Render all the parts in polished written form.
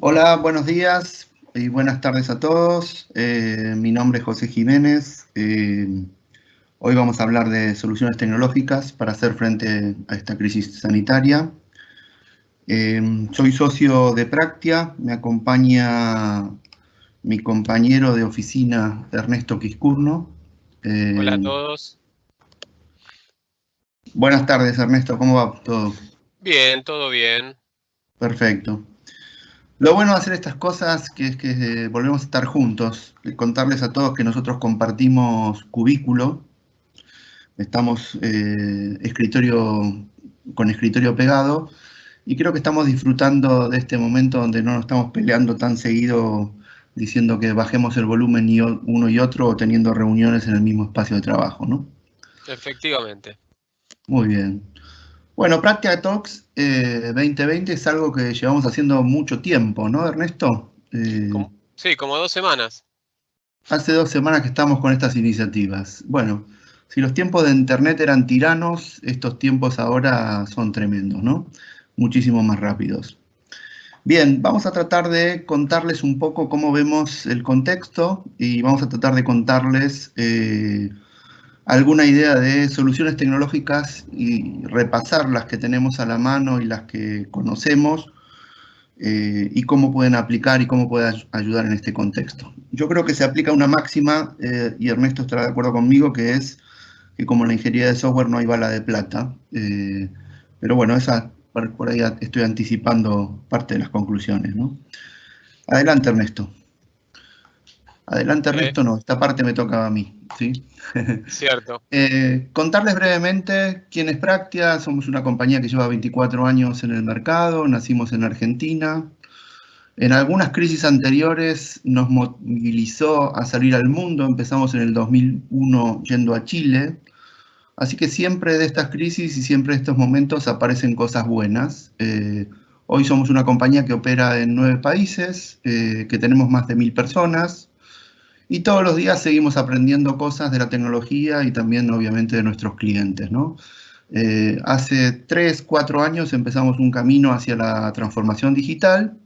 Hola, buenos días y buenas tardes a todos. Mi nombre es José Jiménez. Hoy vamos a hablar de soluciones tecnológicas para hacer frente a esta crisis sanitaria. Soy socio de Practia, me acompaña mi compañero de oficina Ernesto Quiscurno. Hola a Eh, todos. Buenas tardes, Ernesto, ¿cómo va todo? Bien, todo bien. Perfecto. Lo bueno de hacer estas cosas que es que volvemos a estar juntos, contarles a todos que nosotros compartimos cubículo, estamos escritorio con escritorio pegado y creo que estamos disfrutando de este momento donde no nos estamos peleando tan seguido diciendo que bajemos el volumen uno y otro o teniendo reuniones en el mismo espacio de trabajo, ¿no? Efectivamente. Muy bien. Bueno, Practica Talks 2020 es algo que llevamos haciendo mucho tiempo, ¿no, Ernesto? Sí, como 2 semanas. Hace 2 semanas que estamos con estas iniciativas. Bueno, si los tiempos de Internet eran tiranos, estos tiempos ahora son tremendos, ¿no? Muchísimo más rápidos. Bien, vamos a tratar de contarles un poco cómo vemos el contexto y vamos a tratar de contarles alguna idea de soluciones tecnológicas y repasar las que tenemos a la mano y las que conocemos y cómo pueden aplicar y cómo pueden ayudar en este contexto. Yo creo que se aplica una máxima, y Ernesto estará de acuerdo conmigo, que es que como en la ingeniería de software no hay bala de plata. Pero bueno, por ahí estoy anticipando parte de las conclusiones, ¿no? Adelante, Ernesto. Adelante, Eh, Ernesto, no, esta parte me toca a mí, ¿sí? Cierto. Contarles brevemente quién es Practia. Somos una compañía que lleva 24 años en el mercado, nacimos en Argentina. En algunas crisis anteriores nos movilizó a salir al mundo, empezamos en el 2001 yendo a Chile, así que siempre de estas crisis y siempre de estos momentos aparecen cosas buenas. Hoy somos una compañía que opera en 9 países, que tenemos más de 1000 personas y todos los días seguimos aprendiendo cosas de la tecnología y también obviamente de nuestros clientes, ¿no? Hace 3, 4 años empezamos un camino hacia la transformación digital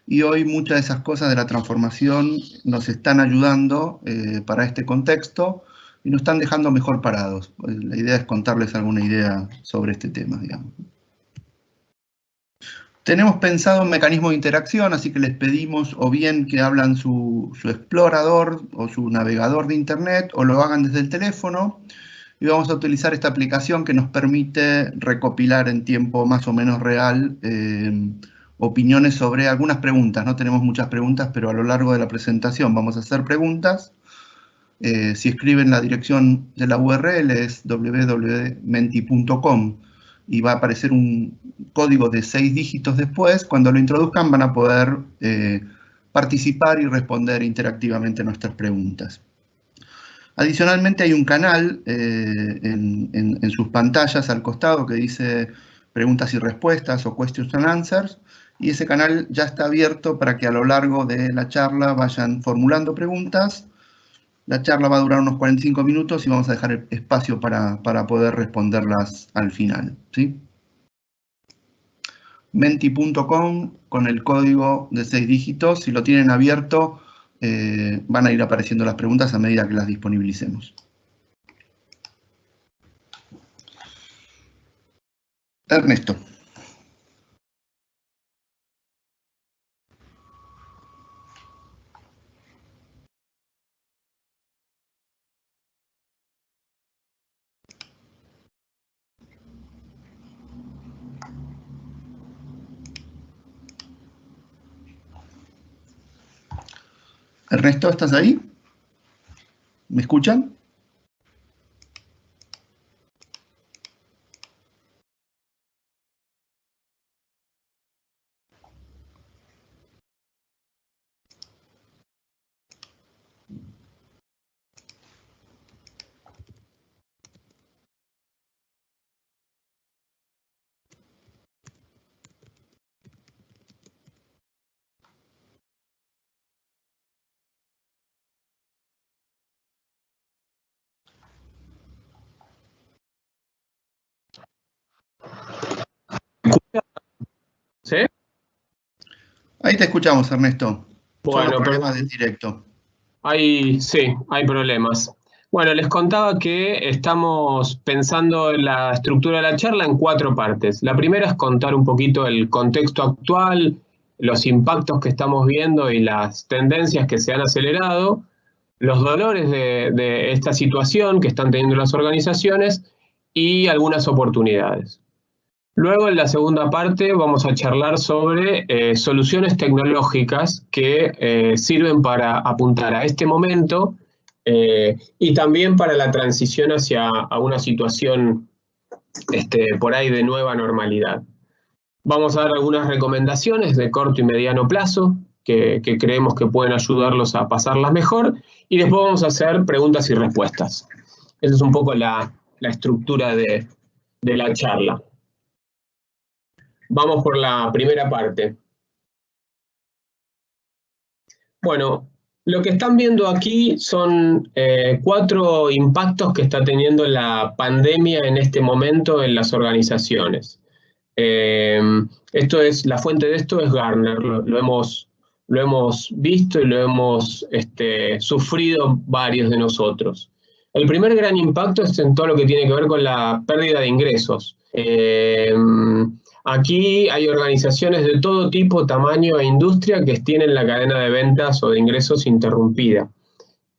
y hoy muchas de esas cosas de la transformación nos están ayudando para este contexto y nos están dejando mejor parados. La idea es contarles alguna idea sobre este tema, digamos. Tenemos pensado un mecanismo de interacción, así que les pedimos o bien que hablan su explorador o su navegador de Internet o lo hagan desde el teléfono y vamos a utilizar esta aplicación que nos permite recopilar en tiempo más o menos real opiniones sobre algunas preguntas. No tenemos muchas preguntas, pero a lo largo de la presentación vamos a hacer preguntas. Si escriben la dirección de la URL es www.menti.com y va a aparecer un código de 6 dígitos después. Cuando lo introduzcan van a poder participar y responder interactivamente a nuestras preguntas. Adicionalmente hay un canal en sus pantallas al costado que dice preguntas y respuestas o questions and answers, y ese canal ya está abierto para que a lo largo de la charla vayan formulando preguntas. La charla va a durar unos 45 minutos y vamos a dejar espacio para poder responderlas al final, ¿sí? Menti.com con el código de 6 dígitos, si lo tienen abierto, van a ir apareciendo las preguntas a medida que las disponibilicemos. Ernesto. Ernesto, ¿estás ahí? ¿Me escuchan? Ahí te escuchamos, Ernesto. Son los Bueno, problemas del directo. sí, hay problemas. Bueno, les contaba que estamos pensando en la estructura de la charla en 4 partes. La primera es contar un poquito el contexto actual, los impactos que estamos viendo y las tendencias que se han acelerado, los dolores de esta situación que están teniendo las organizaciones y algunas oportunidades. Luego, en la segunda parte, vamos a charlar sobre soluciones tecnológicas que sirven para apuntar a este momento y también para la transición hacia a una situación por ahí de nueva normalidad. Vamos a dar algunas recomendaciones de corto y mediano plazo que creemos que pueden ayudarlos a pasarlas mejor y después vamos a hacer preguntas y respuestas. Esa es un poco la estructura de la charla. Vamos por la primera parte. Bueno, lo que están viendo aquí son 4 impactos que está teniendo la pandemia en este momento en las organizaciones. La fuente de esto es Gartner, lo hemos visto y lo hemos sufrido varios de nosotros. El primer gran impacto es en todo lo que tiene que ver con la pérdida de ingresos. Aquí hay organizaciones de todo tipo, tamaño e industria que tienen la cadena de ventas o de ingresos interrumpida.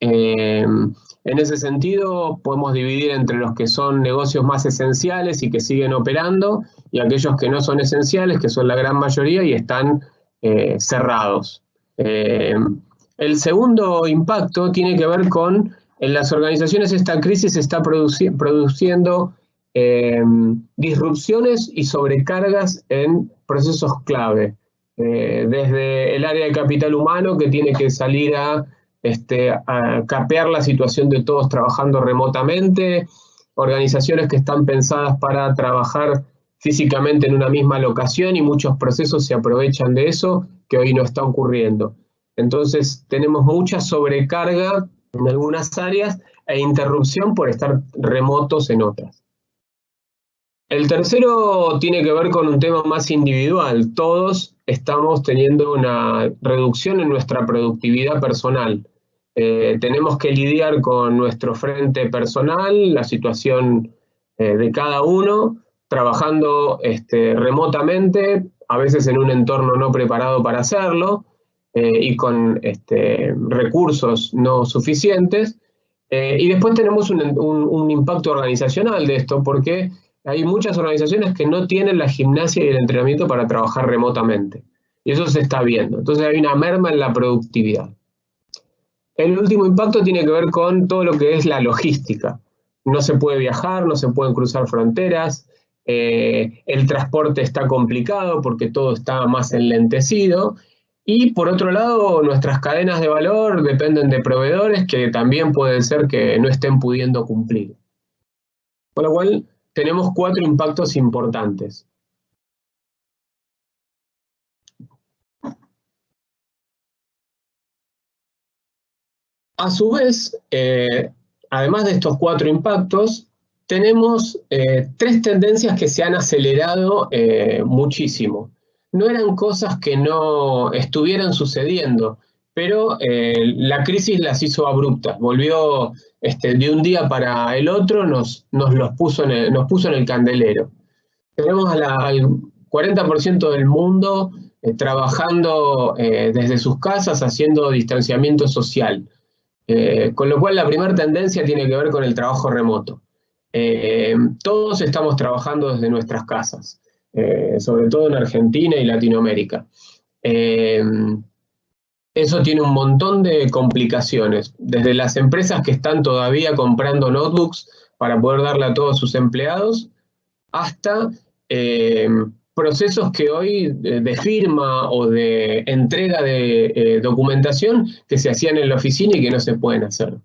En ese sentido, podemos dividir entre los que son negocios más esenciales y que siguen operando y aquellos que no son esenciales, que son la gran mayoría y están cerrados. El segundo impacto tiene que ver con, en las organizaciones esta crisis está produciendo disrupciones y sobrecargas en procesos clave, desde el área de capital humano que tiene que salir a capear la situación de todos trabajando remotamente, organizaciones que están pensadas para trabajar físicamente en una misma locación y muchos procesos se aprovechan de eso, que hoy no está ocurriendo. Entonces tenemos mucha sobrecarga en algunas áreas e interrupción por estar remotos en otras. El tercero tiene que ver con un tema más individual. Todos estamos teniendo una reducción en nuestra productividad personal. Tenemos que lidiar con nuestro frente personal, la situación de cada uno, trabajando remotamente, a veces en un entorno no preparado para hacerlo, y con recursos no suficientes. Y después tenemos un impacto organizacional de esto, porque hay muchas organizaciones que no tienen la gimnasia y el entrenamiento para trabajar remotamente. Y eso se está viendo. Entonces hay una merma en la productividad. El último impacto tiene que ver con todo lo que es la logística. No se puede viajar, no se pueden cruzar fronteras, el transporte está complicado porque todo está más enlentecido. Y por otro lado, nuestras cadenas de valor dependen de proveedores que también puede ser que no estén pudiendo cumplir. Con lo cual, tenemos 4 impactos importantes. A su vez, además de estos 4 impactos, tenemos 3 tendencias que se han acelerado muchísimo. No eran cosas que no estuvieran sucediendo, pero la crisis las hizo abruptas. Volvió de un día para el otro, nos puso en el candelero. Tenemos al 40% del mundo trabajando desde sus casas, haciendo distanciamiento social. Con lo cual la primera tendencia tiene que ver con el trabajo remoto. Todos estamos trabajando desde nuestras casas, sobre todo en Argentina y Latinoamérica. Eso tiene un montón de complicaciones, desde las empresas que están todavía comprando notebooks para poder darle a todos sus empleados, hasta procesos que hoy de firma o de entrega de documentación que se hacían en la oficina y que no se pueden hacer.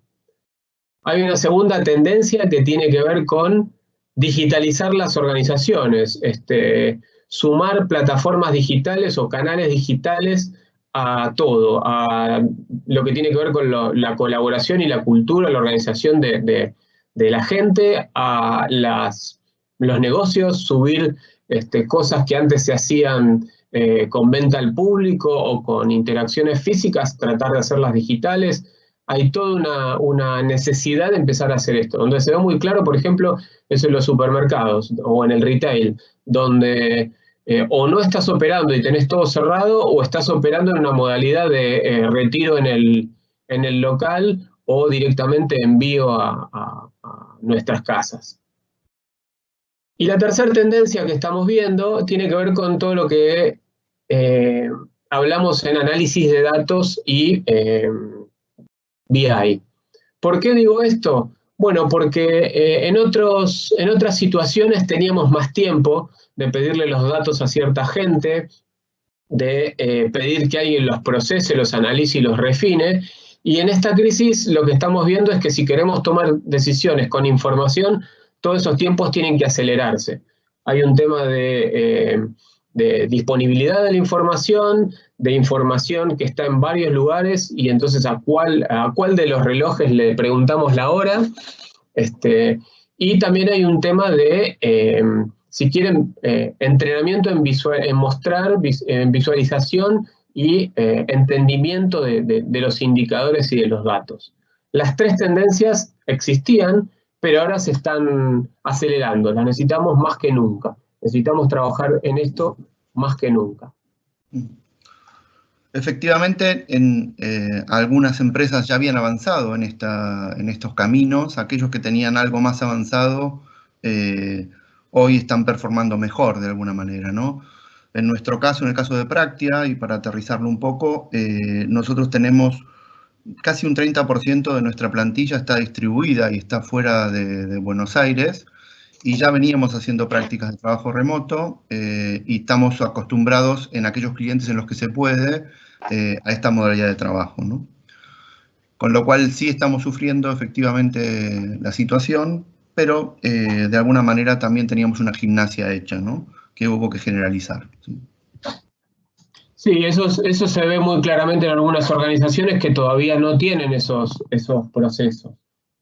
Hay una segunda tendencia que tiene que ver con digitalizar las organizaciones, sumar plataformas digitales o canales digitales a todo, a lo que tiene que ver con la colaboración y la cultura, la organización de la gente, a los negocios, subir cosas que antes se hacían con venta al público o con interacciones físicas, tratar de hacerlas digitales. Hay toda una necesidad de empezar a hacer esto, donde se ve muy claro, por ejemplo, eso en los supermercados o en el retail, donde o no estás operando y tenés todo cerrado, o estás operando en una modalidad de retiro en el local o directamente envío a nuestras casas. Y la tercera tendencia que estamos viendo tiene que ver con todo lo que hablamos en análisis de datos y BI. ¿Por qué digo esto? Bueno, porque en otras situaciones teníamos más tiempo de pedirle los datos a cierta gente, de pedir que alguien los procese, los analice y los refine. Y en esta crisis lo que estamos viendo es que si queremos tomar decisiones con información, todos esos tiempos tienen que acelerarse. Hay un tema de disponibilidad de la información, de información que está en varios lugares, y entonces a cuál de los relojes le preguntamos la hora. Y también hay un tema de, si quieren, entrenamiento en visualización y entendimiento de los indicadores y de los datos. Las tres tendencias existían, pero ahora se están acelerando. Las necesitamos más que nunca. Necesitamos trabajar en esto más que nunca. Efectivamente, algunas empresas ya habían avanzado en estos caminos. Aquellos que tenían algo más avanzado hoy están performando mejor de alguna manera, ¿no? En nuestro caso, en el caso de Practia, y para aterrizarlo un poco, nosotros tenemos casi un 30% de nuestra plantilla está distribuida y está fuera de Buenos Aires, y ya veníamos haciendo prácticas de trabajo remoto y estamos acostumbrados en aquellos clientes en los que se puede a esta modalidad de trabajo, ¿no? Con lo cual sí estamos sufriendo efectivamente la situación, pero de alguna manera también teníamos una gimnasia hecha, ¿no? Que hubo que generalizar, ¿sí? Sí, eso se ve muy claramente en algunas organizaciones que todavía no tienen esos procesos.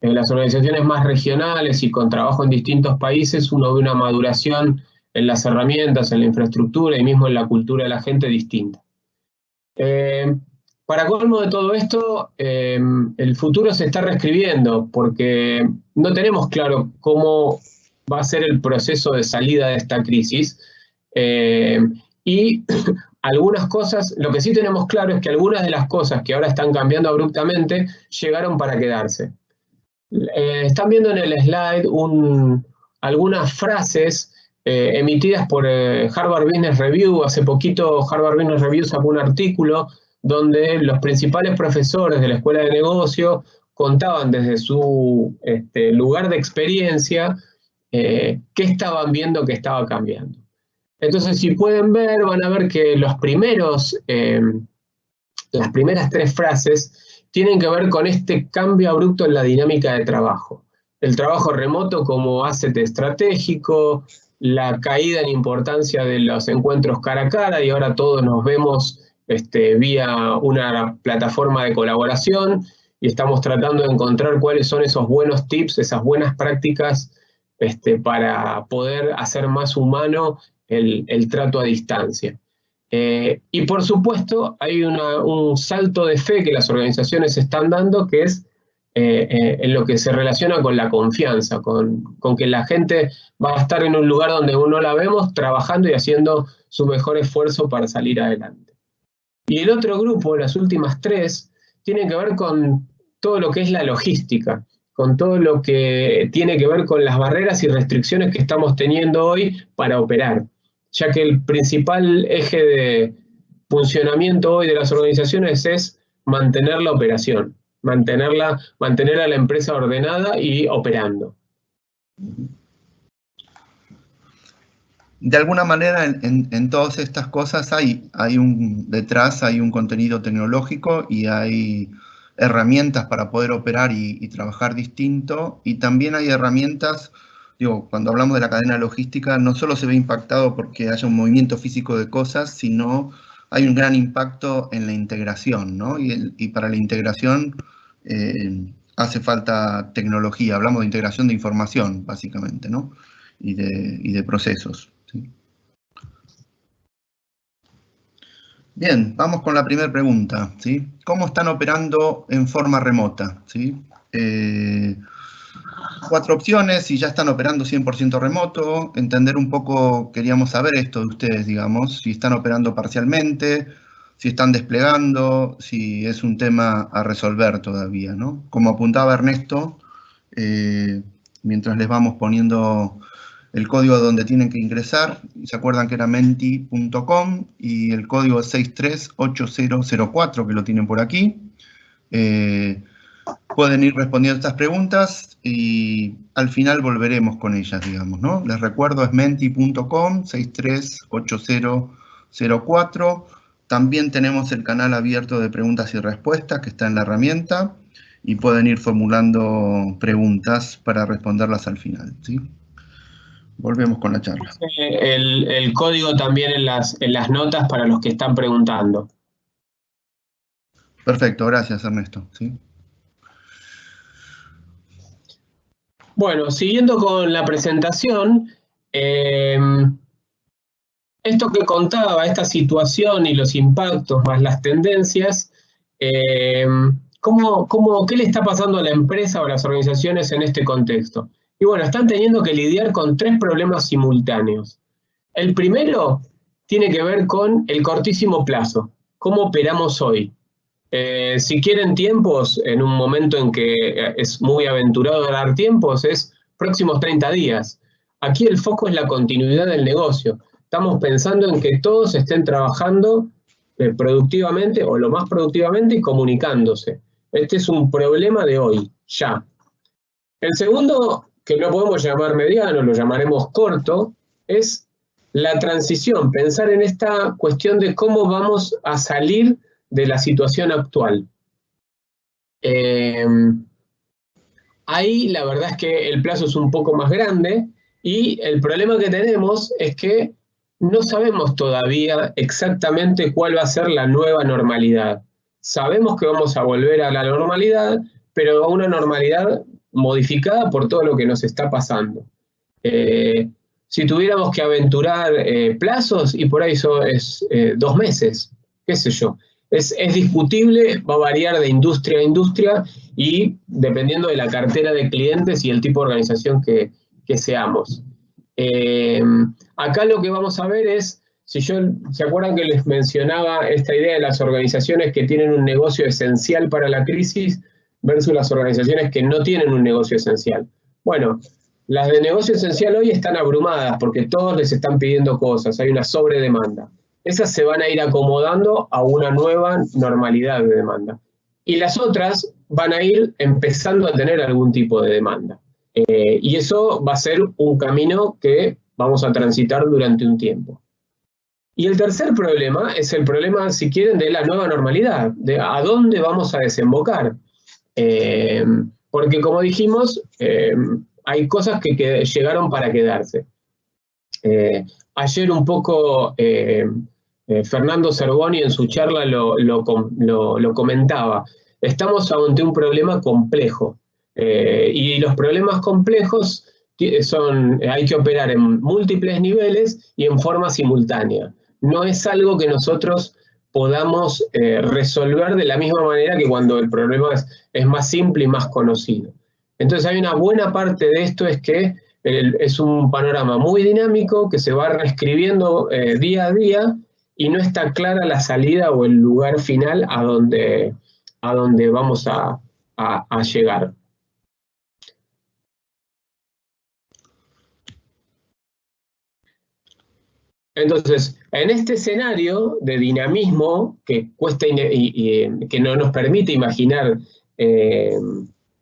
En las organizaciones más regionales y con trabajo en distintos países, uno ve una maduración en las herramientas, en la infraestructura y mismo en la cultura de la gente distinta. Para colmo de todo esto, el futuro se está reescribiendo porque no tenemos claro cómo va a ser el proceso de salida de esta crisis. Y algunas cosas, lo que sí tenemos claro es que algunas de las cosas que ahora están cambiando abruptamente llegaron para quedarse. Están viendo en el slide algunas frases emitidas por Harvard Business Review. Hace poquito Harvard Business Review sacó un artículo donde los principales profesores de la escuela de negocio contaban desde su lugar de experiencia qué estaban viendo que estaba cambiando. Entonces, si pueden ver, van a ver que las primeras tres frases tienen que ver con este cambio abrupto en la dinámica de trabajo. El trabajo remoto como asset estratégico, la caída en importancia de los encuentros cara a cara, y ahora todos nos vemos vía una plataforma de colaboración, y estamos tratando de encontrar cuáles son esos buenos tips, esas buenas prácticas para poder hacer más humano el trato a distancia. Y por supuesto hay un salto de fe que las organizaciones están dando, que es en lo que se relaciona con la confianza, con que la gente va a estar en un lugar donde uno la vemos trabajando y haciendo su mejor esfuerzo para salir adelante. Y el otro grupo, las últimas tres, tienen que ver con todo lo que es la logística, con todo lo que tiene que ver con las barreras y restricciones que estamos teniendo hoy para operar, ya que el principal eje de funcionamiento hoy de las organizaciones es mantener la operación, mantener a la empresa ordenada y operando. De alguna manera, en todas estas cosas detrás hay un contenido tecnológico y hay herramientas para poder operar y trabajar distinto, y también hay herramientas. Digo, cuando hablamos de la cadena logística, no solo se ve impactado porque haya un movimiento físico de cosas, sino hay un gran impacto en la integración, ¿no? Y para la integración hace falta tecnología. Hablamos de integración de información, básicamente, ¿no? Y de procesos, ¿sí? Bien, vamos con la primera pregunta, ¿sí? ¿Cómo están operando en forma remota? ¿Sí? 4 opciones, si ya están operando 100% remoto, entender un poco, queríamos saber esto de ustedes, digamos, si están operando parcialmente, si están desplegando, si es un tema a resolver todavía, ¿no? Como apuntaba Ernesto, mientras les vamos poniendo el código donde tienen que ingresar, se acuerdan que era menti.com y el código es 638004, que lo tienen por aquí. Pueden ir respondiendo estas preguntas y al final volveremos con ellas, digamos, ¿no? Les recuerdo, es menti.com, 638004. También tenemos el canal abierto de preguntas y respuestas que está en la herramienta y pueden ir formulando preguntas para responderlas al final, ¿sí? Volvemos con la charla. El código también en las notas para los que están preguntando. Perfecto, gracias Ernesto, ¿sí? Bueno, siguiendo con la presentación, esto que contaba, esta situación y los impactos más las tendencias, ¿qué le está pasando a la empresa o a las organizaciones en este contexto? Y bueno, están teniendo que lidiar con 3 problemas simultáneos. El primero tiene que ver con el cortísimo plazo. ¿Cómo operamos hoy? Si quieren tiempos, en un momento en que es muy aventurado dar tiempos, es próximos 30 días. Aquí el foco es la continuidad del negocio. Estamos pensando en que todos estén trabajando productivamente o lo más productivamente y comunicándose. Este es un problema de hoy, ya. El segundo, que no podemos llamar mediano, lo llamaremos corto, es la transición, pensar en esta cuestión de cómo vamos a salir de la situación actual. Ahí la verdad es que el plazo es un poco más grande y el problema que tenemos es que no sabemos todavía exactamente cuál va a ser la nueva normalidad. Sabemos que vamos a volver a la normalidad, pero a una normalidad modificada por todo lo que nos está pasando. Si tuviéramos que aventurar plazos, y por ahí eso es 2 meses, qué sé yo. Es discutible, va a variar de industria a industria y dependiendo de la cartera de clientes y el tipo de organización que seamos. Acá lo que vamos a ver es, ¿se acuerdan que les mencionaba esta idea de las organizaciones que tienen un negocio esencial para la crisis versus las organizaciones que no tienen un negocio esencial? Bueno, las de negocio esencial hoy están abrumadas porque todos les están pidiendo cosas, hay una sobredemanda. Esas se van a ir acomodando a una nueva normalidad de demanda. Y las otras van a ir empezando a tener algún tipo de demanda. Y eso va a ser un camino que vamos a transitar durante un tiempo. Y el tercer problema es el problema, si quieren, de la nueva normalidad, de a dónde vamos a desembocar. Porque como dijimos, hay cosas que llegaron para quedarse. Ayer un poco Fernando Cervoni en su charla lo comentaba. Estamos ante un problema complejo y los problemas complejos hay que operar en múltiples niveles y en forma simultánea. No es algo que nosotros podamos resolver de la misma manera que cuando el problema es más simple y más conocido. Entonces hay una buena parte de esto es que es un panorama muy dinámico que se va reescribiendo día a día y no está clara la salida o el lugar final a donde vamos a llegar. Entonces, en este escenario de dinamismo que cuesta y que no nos permite imaginar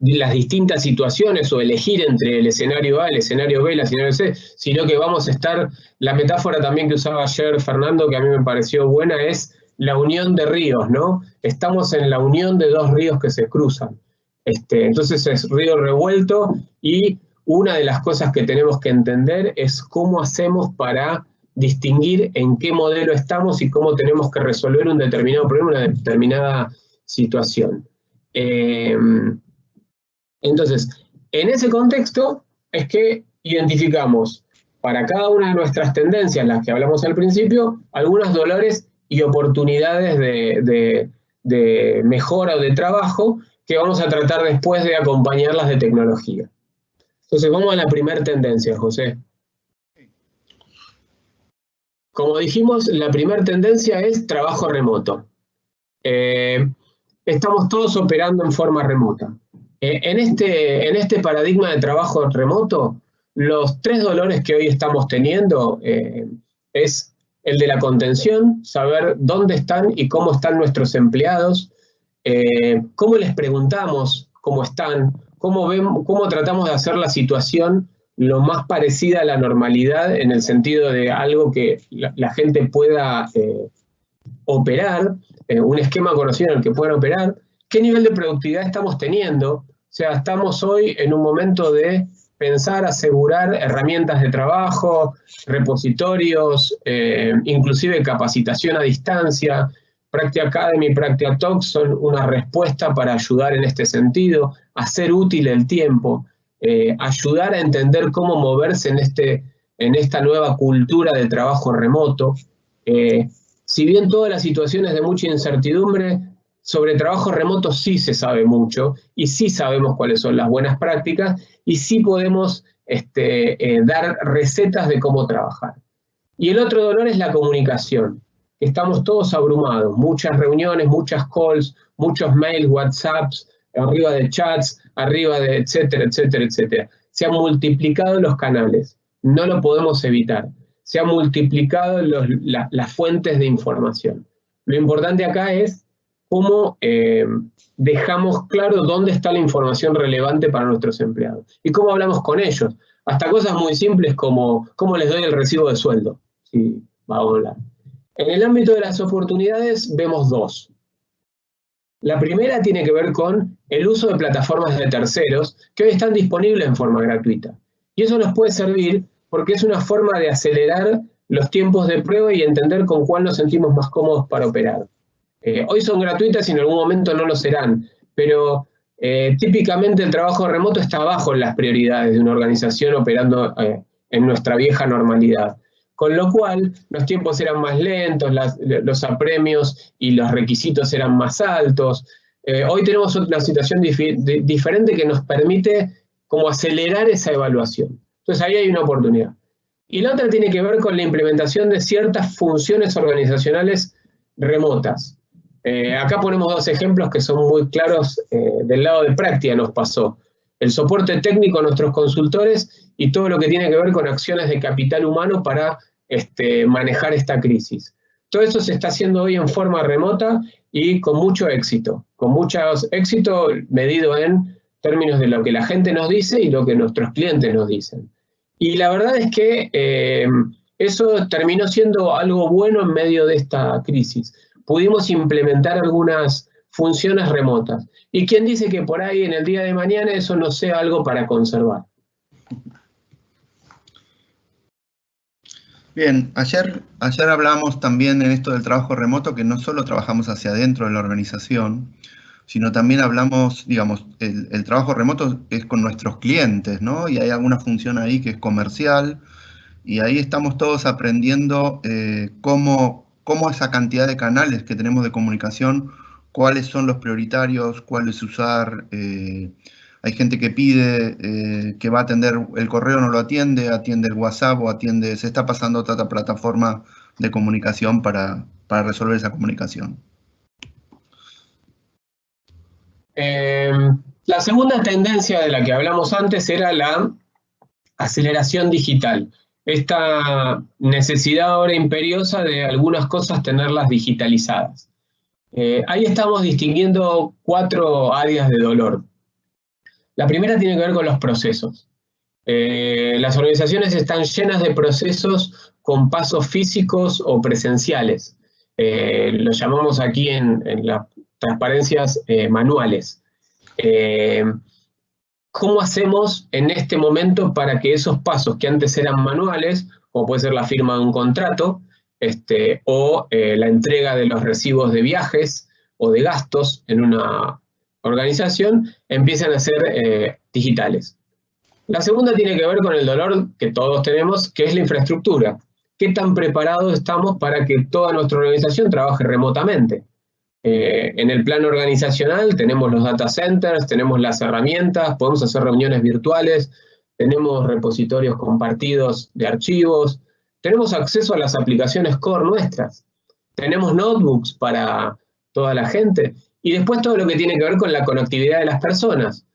las distintas situaciones o elegir entre el escenario A, el escenario B, el escenario C, sino que vamos a estar, la metáfora también que usaba ayer Fernando, que a mí me pareció buena, es la unión de ríos, ¿no? Estamos en la unión de 2 ríos que se cruzan. Entonces es río revuelto y una de las cosas que tenemos que entender es cómo hacemos para distinguir en qué modelo estamos y cómo tenemos que resolver un determinado problema, una determinada situación. Entonces, en ese contexto es que identificamos para cada una de nuestras tendencias, las que hablamos al principio, algunos dolores y oportunidades de mejora o de trabajo que vamos a tratar después de acompañarlas de tecnología. Entonces vamos a la primera tendencia, José. Como dijimos, la primera tendencia es trabajo remoto. Estamos todos operando en forma remota. En este paradigma de trabajo remoto, los 3 dolores que hoy estamos teniendo es el de la contención, saber dónde están y cómo están nuestros empleados, cómo les preguntamos cómo están, cómo tratamos de hacer la situación lo más parecida a la normalidad en el sentido de algo que la gente pueda operar, un esquema conocido en el que puedan operar, qué nivel de productividad estamos teniendo. O sea, estamos hoy en un momento de pensar, asegurar herramientas de trabajo, repositorios, inclusive capacitación a distancia. Practia Academy, Practia Talks son una respuesta para ayudar en este sentido, hacer útil el tiempo, ayudar a entender cómo moverse en esta nueva cultura de trabajo remoto. Si bien todas las situaciones de mucha incertidumbre, sobre trabajo remoto sí se sabe mucho y sí sabemos cuáles son las buenas prácticas y sí podemos dar recetas de cómo trabajar. Y el otro dolor es la comunicación. Estamos todos abrumados, muchas reuniones, muchas calls, muchos mails, WhatsApps, arriba de chats, arriba de etcétera, etcétera, etcétera. Se han multiplicado los canales, no lo podemos evitar. Se han multiplicado las fuentes de información. Lo importante acá es cómo dejamos claro dónde está la información relevante para nuestros empleados y cómo hablamos con ellos. Hasta cosas muy simples como cómo les doy el recibo de sueldo. Sí, vamos a hablar. En el ámbito de las oportunidades vemos 2. La primera tiene que ver con el uso de plataformas de terceros que hoy están disponibles en forma gratuita. Y eso nos puede servir porque es una forma de acelerar los tiempos de prueba y entender con cuál nos sentimos más cómodos para operar. Hoy son gratuitas y en algún momento no lo serán, pero típicamente el trabajo remoto está abajo en las prioridades de una organización operando en nuestra vieja normalidad. Con lo cual, los tiempos eran más lentos, los apremios y los requisitos eran más altos. Hoy tenemos una situación diferente que nos permite como acelerar esa evaluación. Entonces ahí hay una oportunidad. Y la otra tiene que ver con la implementación de ciertas funciones organizacionales remotas. Acá ponemos 2 ejemplos que son muy claros. Del lado de Practia nos pasó. El soporte técnico a nuestros consultores y todo lo que tiene que ver con acciones de capital humano para manejar esta crisis. Todo eso se está haciendo hoy en forma remota y con mucho éxito. Con mucho éxito medido en términos de lo que la gente nos dice y lo que nuestros clientes nos dicen. Y la verdad es que eso terminó siendo algo bueno en medio de esta crisis. Pudimos implementar algunas funciones remotas. ¿Y quién dice que por ahí en el día de mañana eso no sea algo para conservar? Bien, ayer hablamos también en esto del trabajo remoto que no solo trabajamos hacia adentro de la organización, sino también hablamos, digamos, el trabajo remoto es con nuestros clientes, ¿no? Y hay alguna función ahí que es comercial, y ahí estamos todos aprendiendo cómo esa cantidad de canales que tenemos de comunicación, cuáles son los prioritarios, cuáles usar. Hay gente que pide que va a atender el correo, no lo atiende el WhatsApp o se está pasando a otra plataforma de comunicación para resolver esa comunicación. La segunda tendencia de la que hablamos antes era la aceleración digital. Esta necesidad ahora imperiosa de algunas cosas tenerlas digitalizadas. Ahí estamos distinguiendo 4 áreas de dolor. La primera tiene que ver con los procesos. Las organizaciones están llenas de procesos con pasos físicos o presenciales. Lo llamamos aquí en las transparencias manuales. ¿Cómo hacemos en este momento para que esos pasos que antes eran manuales, como puede ser la firma de un contrato, o la entrega de los recibos de viajes o de gastos en una organización, empiezan a ser digitales? La segunda tiene que ver con el dolor que todos tenemos, que es la infraestructura. qué tan preparados estamos para que toda nuestra organización trabaje remotamente. En el plano organizacional tenemos los data centers, tenemos las herramientas, podemos hacer reuniones virtuales, tenemos repositorios compartidos de archivos, tenemos acceso a las aplicaciones core nuestras, tenemos notebooks para toda la gente, y después todo lo que tiene que ver con la conectividad de las personas.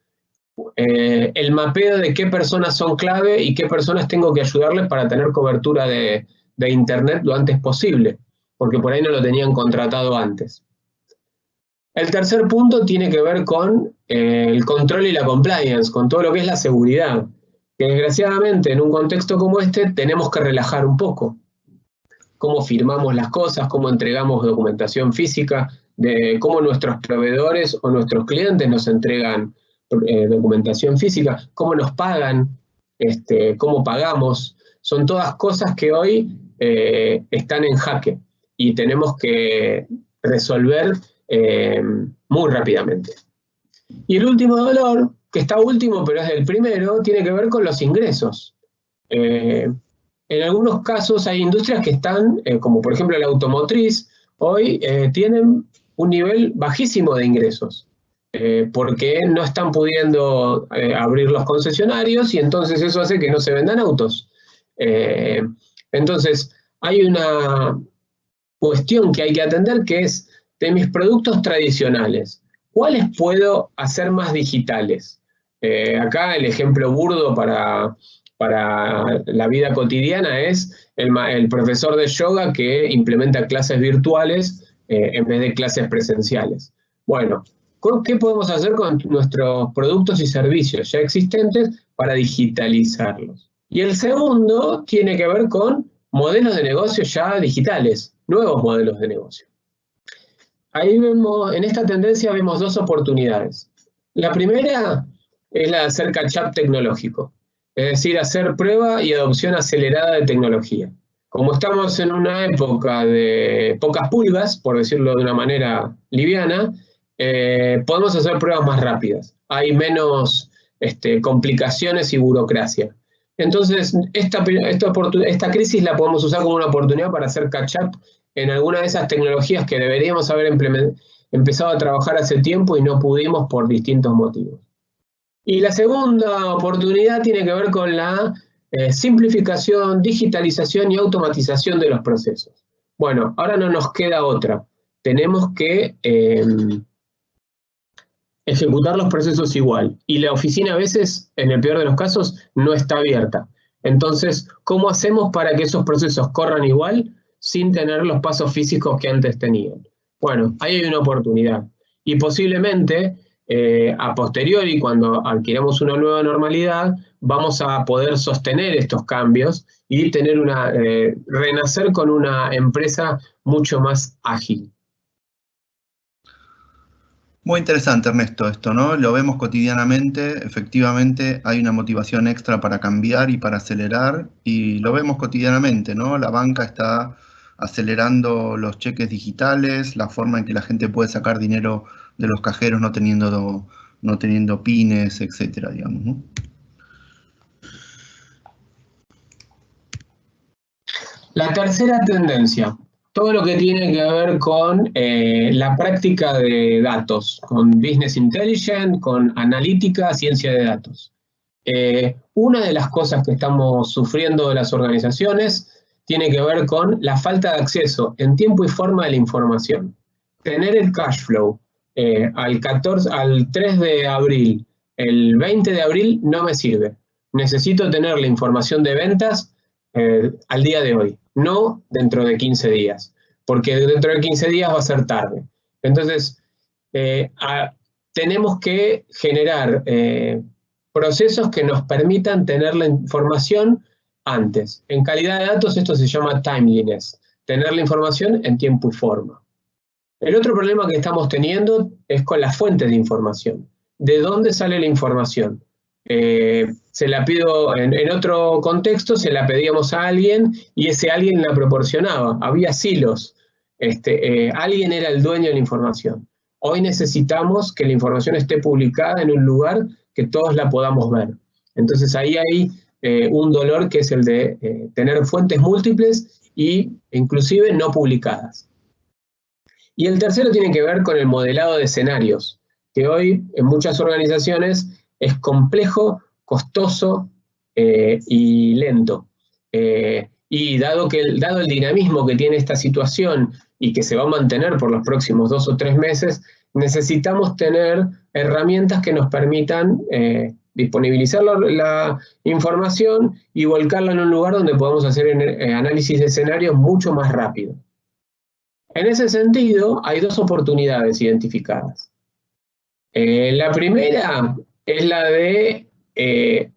El mapeo de qué personas son clave y qué personas tengo que ayudarles para tener cobertura de internet lo antes posible, porque por ahí no lo tenían contratado antes. El tercer punto tiene que ver con el control y la compliance, con todo lo que es la seguridad, que desgraciadamente en un contexto como este tenemos que relajar un poco. Cómo firmamos las cosas, cómo entregamos documentación física, de cómo nuestros proveedores o nuestros clientes nos entregan documentación física, cómo nos pagan, cómo pagamos. Son todas cosas que hoy están en jaque y tenemos que resolver muy rápidamente. Y el último dolor, que está último pero es el primero, tiene que ver con los ingresos. En algunos casos hay industrias que están, como por ejemplo la automotriz, hoy tienen un nivel bajísimo de ingresos, porque no están pudiendo abrir los concesionarios y entonces eso hace que no se vendan autos. Entonces hay una cuestión que hay que atender, que es: de mis productos tradicionales, ¿cuáles puedo hacer más digitales? Acá el ejemplo burdo para la vida cotidiana es el profesor de yoga que implementa clases virtuales en vez de clases presenciales. Bueno, ¿qué podemos hacer con nuestros productos y servicios ya existentes para digitalizarlos? Y el segundo tiene que ver con modelos de negocio ya digitales, nuevos modelos de negocio. Ahí vemos, en esta tendencia vemos dos oportunidades. La primera es la de hacer catch-up tecnológico, es decir, hacer prueba y adopción acelerada de tecnología. Como estamos en una época de pocas pulgas, por decirlo de una manera liviana, podemos hacer pruebas más rápidas. Hay menos complicaciones y burocracia. Entonces, esta crisis la podemos usar como una oportunidad para hacer catch-up en alguna de esas tecnologías que deberíamos haber empezado a trabajar hace tiempo y no pudimos por distintos motivos. Y la segunda oportunidad tiene que ver con la simplificación, digitalización y automatización de los procesos. Bueno, ahora no nos queda otra. Tenemos que ejecutar los procesos igual. Y la oficina a veces, en el peor de los casos, no está abierta. Entonces, ¿cómo hacemos para que esos procesos corran igual sin tener los pasos físicos que antes tenían? Bueno, ahí hay una oportunidad. Y posiblemente, a posteriori, cuando adquiramos una nueva normalidad, vamos a poder sostener estos cambios y tener renacer con una empresa mucho más ágil. Muy interesante, Ernesto, esto, ¿no? Lo vemos cotidianamente, efectivamente hay una motivación extra para cambiar y para acelerar, y lo vemos cotidianamente, ¿no? La banca está acelerando los cheques digitales, la forma en que la gente puede sacar dinero de los cajeros no teniendo pines, etcétera, digamos, ¿no? La tercera tendencia, todo lo que tiene que ver con la práctica de datos, con Business Intelligence, con analítica, ciencia de datos. Una de las cosas que estamos sufriendo de las organizaciones tiene que ver con la falta de acceso en tiempo y forma de la información. Tener el cash flow al 3 de abril, el 20 de abril no me sirve. Necesito tener la información de ventas al día de hoy, no dentro de 15 días, porque dentro de 15 días va a ser tarde. Entonces, tenemos que generar procesos que nos permitan tener la información antes. En calidad de datos esto se llama timeliness, tener la información en tiempo y forma. El otro problema que estamos teniendo es con las fuentes de información. ¿De dónde sale la información? Se la pido en otro contexto, se la pedíamos a alguien y ese alguien la proporcionaba. Había silos. Alguien era el dueño de la información. Hoy necesitamos que la información esté publicada en un lugar que todos la podamos ver. Entonces ahí hay un dolor que es el de tener fuentes múltiples e inclusive no publicadas. Y el tercero tiene que ver con el modelado de escenarios, que hoy en muchas organizaciones es complejo, costoso y lento. Y dado el dinamismo que tiene esta situación y que se va a mantener por los próximos 2 o 3 meses, necesitamos tener herramientas que nos permitan disponibilizar la información y volcarla en un lugar donde podamos hacer análisis de escenarios mucho más rápido. En ese sentido, hay 2 oportunidades identificadas. La primera es la de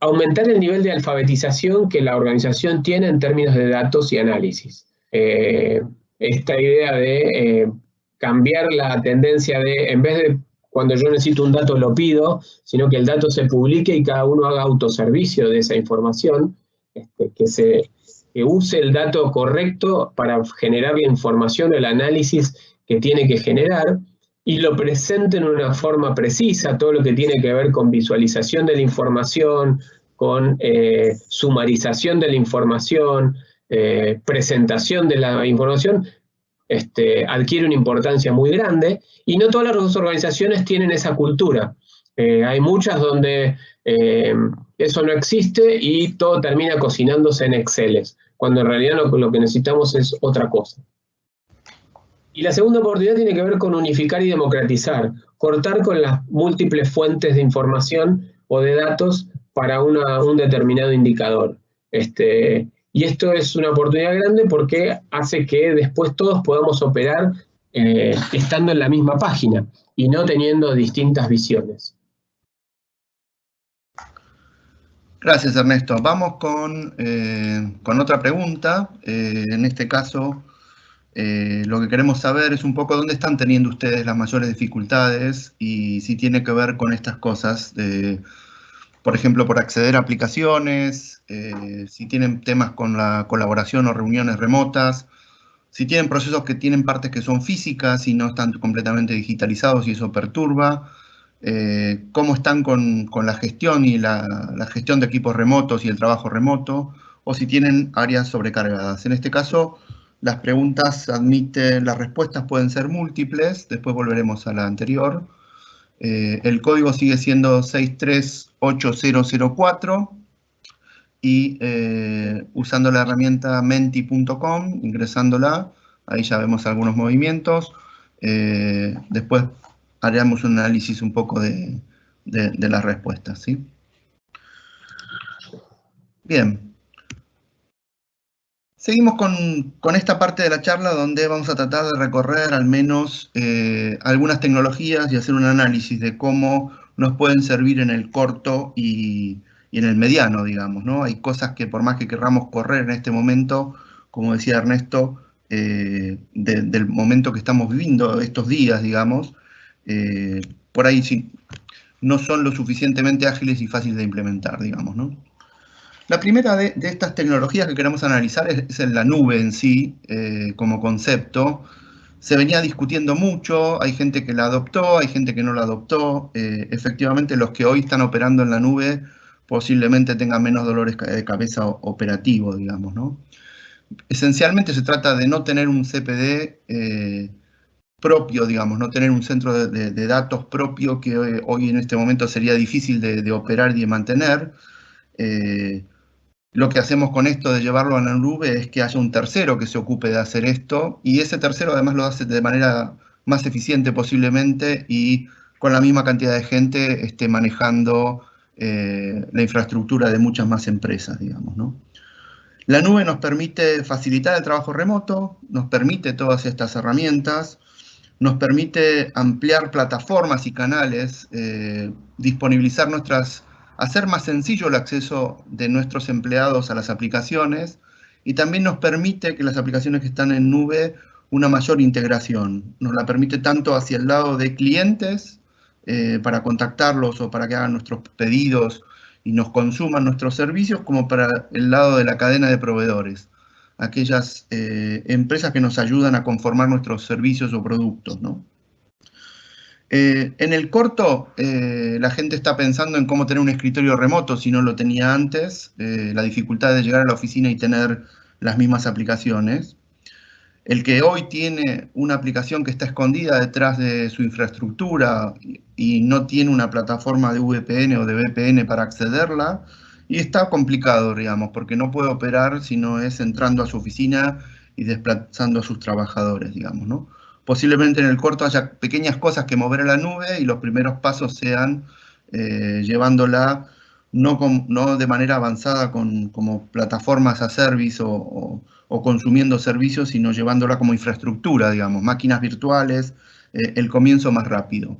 aumentar el nivel de alfabetización que la organización tiene en términos de datos y análisis. Esta idea de cambiar la tendencia de, en vez de cuando yo necesito un dato lo pido, sino que el dato se publique y cada uno haga autoservicio de esa información, que use el dato correcto para generar la información o el análisis que tiene que generar y lo presente en una forma precisa, todo lo que tiene que ver con visualización de la información, con sumarización de la información, presentación de la información, adquiere una importancia muy grande y no todas las organizaciones tienen esa cultura. Hay muchas donde eso no existe y todo termina cocinándose en Exceles, cuando en realidad lo que necesitamos es otra cosa. Y la segunda oportunidad tiene que ver con unificar y democratizar, cortar con las múltiples fuentes de información o de datos para un determinado indicador. Y esto es una oportunidad grande porque hace que después todos podamos operar estando en la misma página y no teniendo distintas visiones. Gracias, Ernesto. Vamos con otra pregunta. En este caso, lo que queremos saber es un poco dónde están teniendo ustedes las mayores dificultades y si tiene que ver con estas cosas, por ejemplo, por acceder a aplicaciones, si tienen temas con la colaboración o reuniones remotas, si tienen procesos que tienen partes que son físicas y no están completamente digitalizados y eso perturba, cómo están con la gestión y la gestión de equipos remotos y el trabajo remoto, o si tienen áreas sobrecargadas. En este caso, las respuestas pueden ser múltiples, después volveremos a la anterior. El código sigue siendo 638004 y usando la herramienta menti.com, ingresándola, ahí ya vemos algunos movimientos. Después haremos un análisis un poco de las respuestas, ¿sí? Bien. Seguimos con esta parte de la charla donde vamos a tratar de recorrer al menos algunas tecnologías y hacer un análisis de cómo nos pueden servir en el corto y en el mediano, digamos, ¿no? Hay cosas que por más que querramos correr en este momento, como decía Ernesto, del momento que estamos viviendo estos días, digamos, por ahí sí, no son lo suficientemente ágiles y fáciles de implementar, digamos, ¿no? La primera de estas tecnologías que queremos analizar es en la nube en sí, como concepto. Se venía discutiendo mucho, hay gente que la adoptó, hay gente que no la adoptó. Efectivamente, los que hoy están operando en la nube posiblemente tengan menos dolores de cabeza operativo, digamos, ¿no? Esencialmente se trata de no tener un CPD propio, digamos, no tener un centro de datos propio que hoy en este momento sería difícil de operar y de mantener. Lo que hacemos con esto de llevarlo a la nube es que haya un tercero que se ocupe de hacer esto, y ese tercero además lo hace de manera más eficiente posiblemente y con la misma cantidad de gente esté manejando la infraestructura de muchas más empresas, digamos, ¿no? La nube nos permite facilitar el trabajo remoto, nos permite todas estas herramientas, nos permite ampliar plataformas y canales, disponibilizar hacer más sencillo el acceso de nuestros empleados a las aplicaciones y también nos permite que las aplicaciones que están en nube una mayor integración. Nos la permite tanto hacia el lado de clientes para contactarlos o para que hagan nuestros pedidos y nos consuman nuestros servicios, como para el lado de la cadena de proveedores, aquellas empresas que nos ayudan a conformar nuestros servicios o productos, ¿no? En el corto, la gente está pensando en cómo tener un escritorio remoto si no lo tenía antes, la dificultad de llegar a la oficina y tener las mismas aplicaciones. El que hoy tiene una aplicación que está escondida detrás de su infraestructura y no tiene una plataforma de VPN o de VPN para accederla, y está complicado, digamos, porque no puede operar si no es entrando a su oficina y desplazando a sus trabajadores, digamos, ¿no? Posiblemente en el corto haya pequeñas cosas que mover a la nube y los primeros pasos sean llevándola no de manera avanzada como plataformas a service o consumiendo servicios, sino llevándola como infraestructura, digamos, máquinas virtuales, el comienzo más rápido.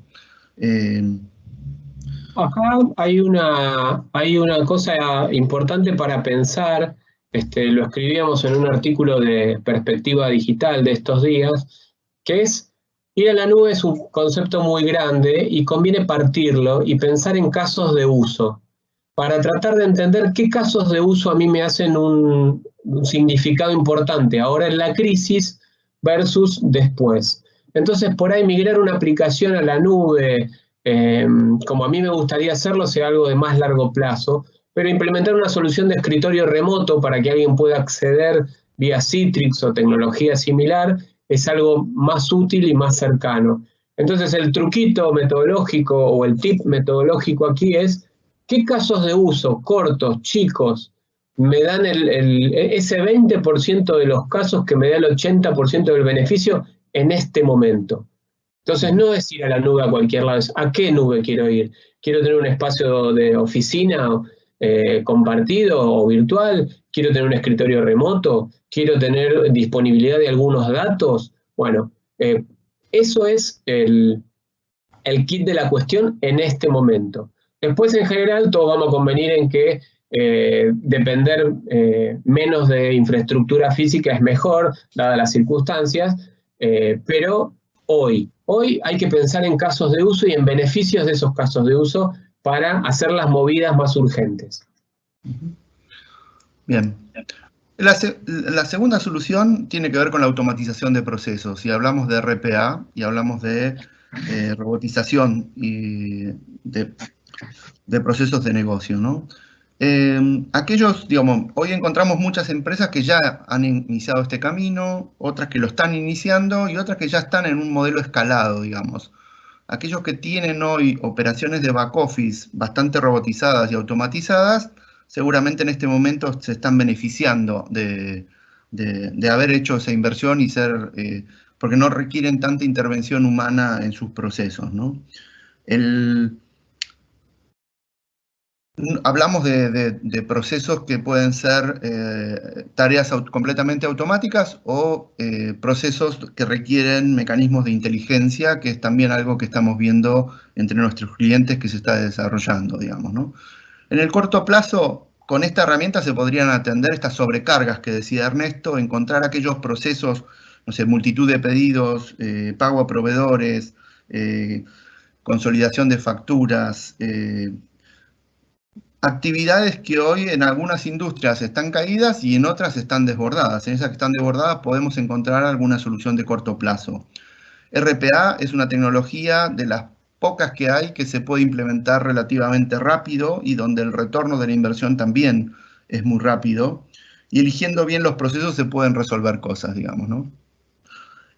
Acá hay una cosa importante para pensar, lo escribíamos en un artículo de Perspectiva Digital de estos días, que es ir a la nube es un concepto muy grande y conviene partirlo y pensar en casos de uso, para tratar de entender qué casos de uso a mí me hacen un significado importante ahora en la crisis versus después. Entonces, por ahí migrar una aplicación a la nube, como a mí me gustaría hacerlo, sea algo de más largo plazo, pero implementar una solución de escritorio remoto para que alguien pueda acceder vía Citrix o tecnología similar es algo más útil y más cercano. Entonces el truquito metodológico o el tip metodológico aquí es qué casos de uso cortos, chicos, me dan ese 20% de los casos que me da el 80% del beneficio en este momento. Entonces no es ir a la nube a cualquier lado, es a qué nube quiero ir. Quiero tener un espacio de oficina compartido o virtual, quiero tener un escritorio remoto, quiero tener disponibilidad de algunos datos. Bueno, eso es el kit de la cuestión en este momento. Después, en general, todos vamos a convenir en que depender menos de infraestructura física es mejor, dadas las circunstancias, pero hoy hay que pensar en casos de uso y en beneficios de esos casos de uso para hacer las movidas más urgentes. Bien. La segunda solución tiene que ver con la automatización de procesos. Y hablamos de RPA y hablamos de robotización y de procesos de negocio, ¿no? Digamos, hoy encontramos muchas empresas que ya han iniciado este camino, otras que lo están iniciando y otras que ya están en un modelo escalado, digamos. Aquellos que tienen hoy operaciones de back office bastante robotizadas y automatizadas, seguramente en este momento se están beneficiando de haber hecho esa inversión y porque no requieren tanta intervención humana en sus procesos, ¿no? Hablamos de procesos que pueden ser tareas completamente automáticas o procesos que requieren mecanismos de inteligencia, que es también algo que estamos viendo entre nuestros clientes que se está desarrollando, digamos, ¿no? En el corto plazo, con esta herramienta se podrían atender estas sobrecargas que decía Ernesto, encontrar aquellos procesos, no sé, multitud de pedidos, pago a proveedores, consolidación de facturas, actividades que hoy en algunas industrias están caídas y en otras están desbordadas. En esas que están desbordadas podemos encontrar alguna solución de corto plazo. RPA es una tecnología de las pocas que hay que se puede implementar relativamente rápido y donde el retorno de la inversión también es muy rápido. Y eligiendo bien los procesos se pueden resolver cosas, digamos, ¿no?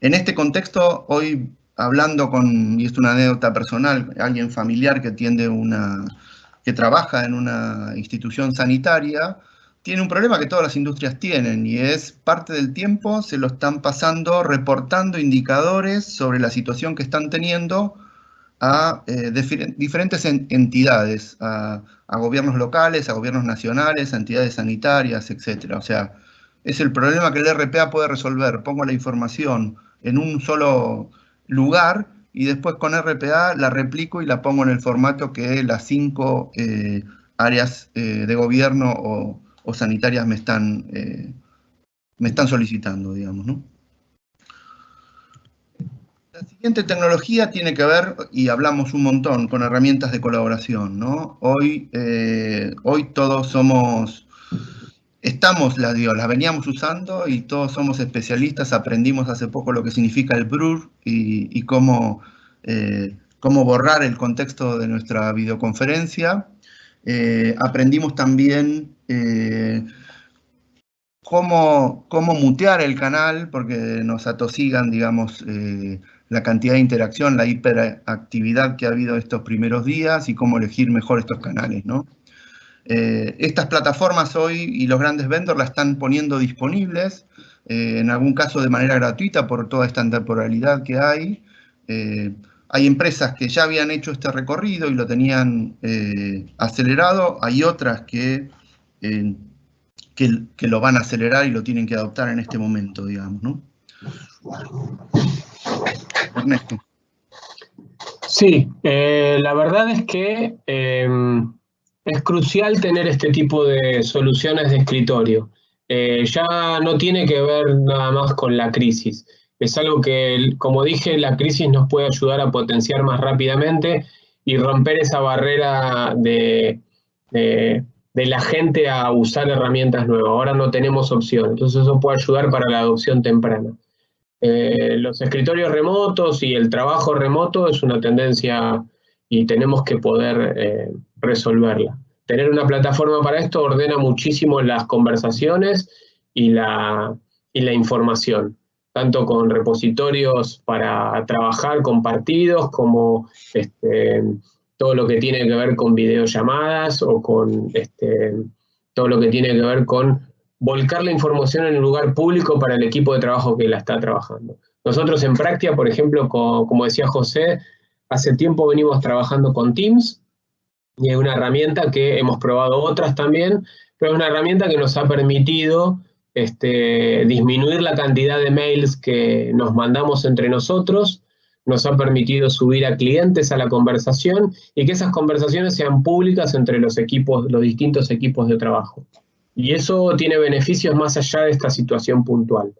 En este contexto, hoy hablando y esto es una anécdota personal, alguien familiar que trabaja en una institución sanitaria, tiene un problema que todas las industrias tienen y es parte del tiempo se lo están pasando reportando indicadores sobre la situación que están teniendo a diferentes entidades, a gobiernos locales, a gobiernos nacionales, a entidades sanitarias, etc. O sea, es el problema que el RPA puede resolver. Pongo la información en un solo lugar y después con RPA la replico y la pongo en el formato que las 5 áreas de gobierno o sanitarias me están solicitando, digamos, ¿no? La siguiente tecnología tiene que ver, y hablamos un montón, con herramientas de colaboración, ¿no? Hoy todos las veníamos usando y todos somos especialistas, aprendimos hace poco lo que significa el BRUR y cómo cómo borrar el contexto de nuestra videoconferencia. Aprendimos también cómo mutear el canal, porque nos atosigan, digamos, la cantidad de interacción, la hiperactividad que ha habido estos primeros días y cómo elegir mejor estos canales, ¿no? Estas plataformas hoy y los grandes vendors las están poniendo disponibles, en algún caso de manera gratuita por toda esta temporalidad que hay. Hay empresas que ya habían hecho este recorrido y lo tenían acelerado, hay otras que lo van a acelerar y lo tienen que adoptar en este momento, digamos, ¿no? Ernesto. Sí, la verdad es que es crucial tener este tipo de soluciones de escritorio. Ya no tiene que ver nada más con la crisis. Es algo que, como dije, la crisis nos puede ayudar a potenciar más rápidamente y romper esa barrera de la gente a usar herramientas nuevas. Ahora no tenemos opción, entonces eso puede ayudar para la adopción temprana. Los escritorios remotos y el trabajo remoto es una tendencia y tenemos que poder resolverla. Tener una plataforma para esto ordena muchísimo las conversaciones y la información, tanto con repositorios para trabajar compartidos como todo lo que tiene que ver con videollamadas o con todo lo que tiene que ver con volcar la información en un lugar público para el equipo de trabajo que la está trabajando. Nosotros en Practia, por ejemplo, como decía José, hace tiempo venimos trabajando con Teams, y es una herramienta que hemos probado otras también, pero es una herramienta que nos ha permitido disminuir la cantidad de mails que nos mandamos entre nosotros, nos ha permitido subir a clientes a la conversación y que esas conversaciones sean públicas entre los distintos equipos de trabajo. Y eso tiene beneficios más allá de esta situación puntual.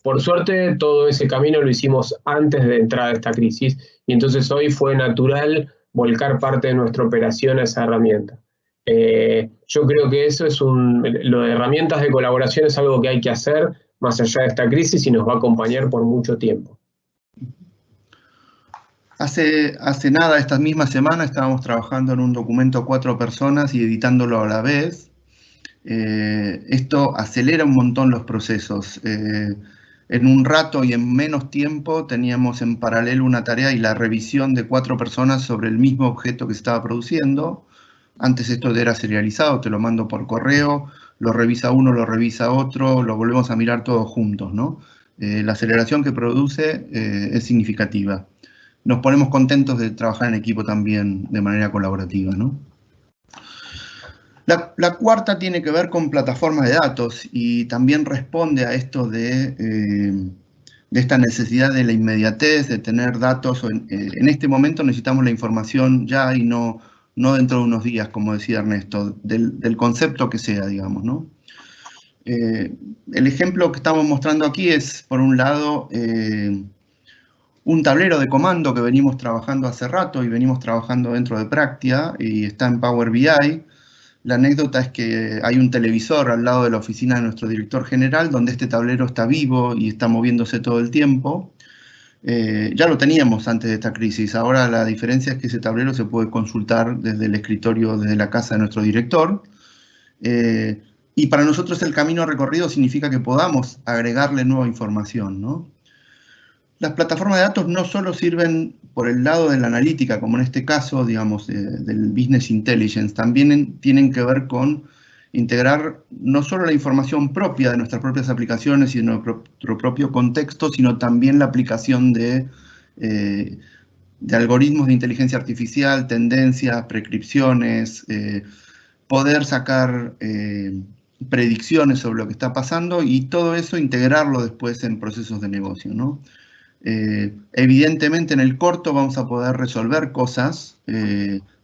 Por suerte, todo ese camino lo hicimos antes de entrar a esta crisis, y entonces hoy fue natural volcar parte de nuestra operación a esa herramienta. Yo creo que eso lo de herramientas de colaboración es algo que hay que hacer más allá de esta crisis y nos va a acompañar por mucho tiempo. Hace nada, esta misma semana, estábamos trabajando en un documento 4 personas y editándolo a la vez. Esto acelera un montón los procesos. En un rato y en menos tiempo teníamos en paralelo una tarea y la revisión de 4 personas sobre el mismo objeto que se estaba produciendo. Antes esto era serializado, te lo mando por correo, lo revisa uno, lo revisa otro, lo volvemos a mirar todos juntos, ¿no? La aceleración que produce es significativa. Nos ponemos contentos de trabajar en equipo también de manera colaborativa, ¿no? La cuarta tiene que ver con plataformas de datos y también responde a esto de esta necesidad de la inmediatez, de tener datos. En este momento necesitamos la información ya y no dentro de unos días, como decía Ernesto, del concepto que sea, digamos, ¿no? El ejemplo que estamos mostrando aquí es, por un lado, un tablero de comando que venimos trabajando hace rato y venimos trabajando dentro de Practia y está en Power BI. La anécdota es que hay un televisor al lado de la oficina de nuestro director general donde este tablero está vivo y está moviéndose todo el tiempo. Ya lo teníamos antes de esta crisis. Ahora la diferencia es que ese tablero se puede consultar desde el escritorio, desde la casa de nuestro director. Y para nosotros el camino recorrido significa que podamos agregarle nueva información, ¿no? Las plataformas de datos no solo sirven por el lado de la analítica, como en este caso, digamos, del business intelligence, también tienen que ver con integrar no solo la información propia de nuestras propias aplicaciones y de nuestro propio contexto, sino también la aplicación de algoritmos de inteligencia artificial, tendencias, prescripciones, poder sacar predicciones sobre lo que está pasando y todo eso integrarlo después en procesos de negocio, ¿no? Evidentemente en el corto vamos a poder resolver cosas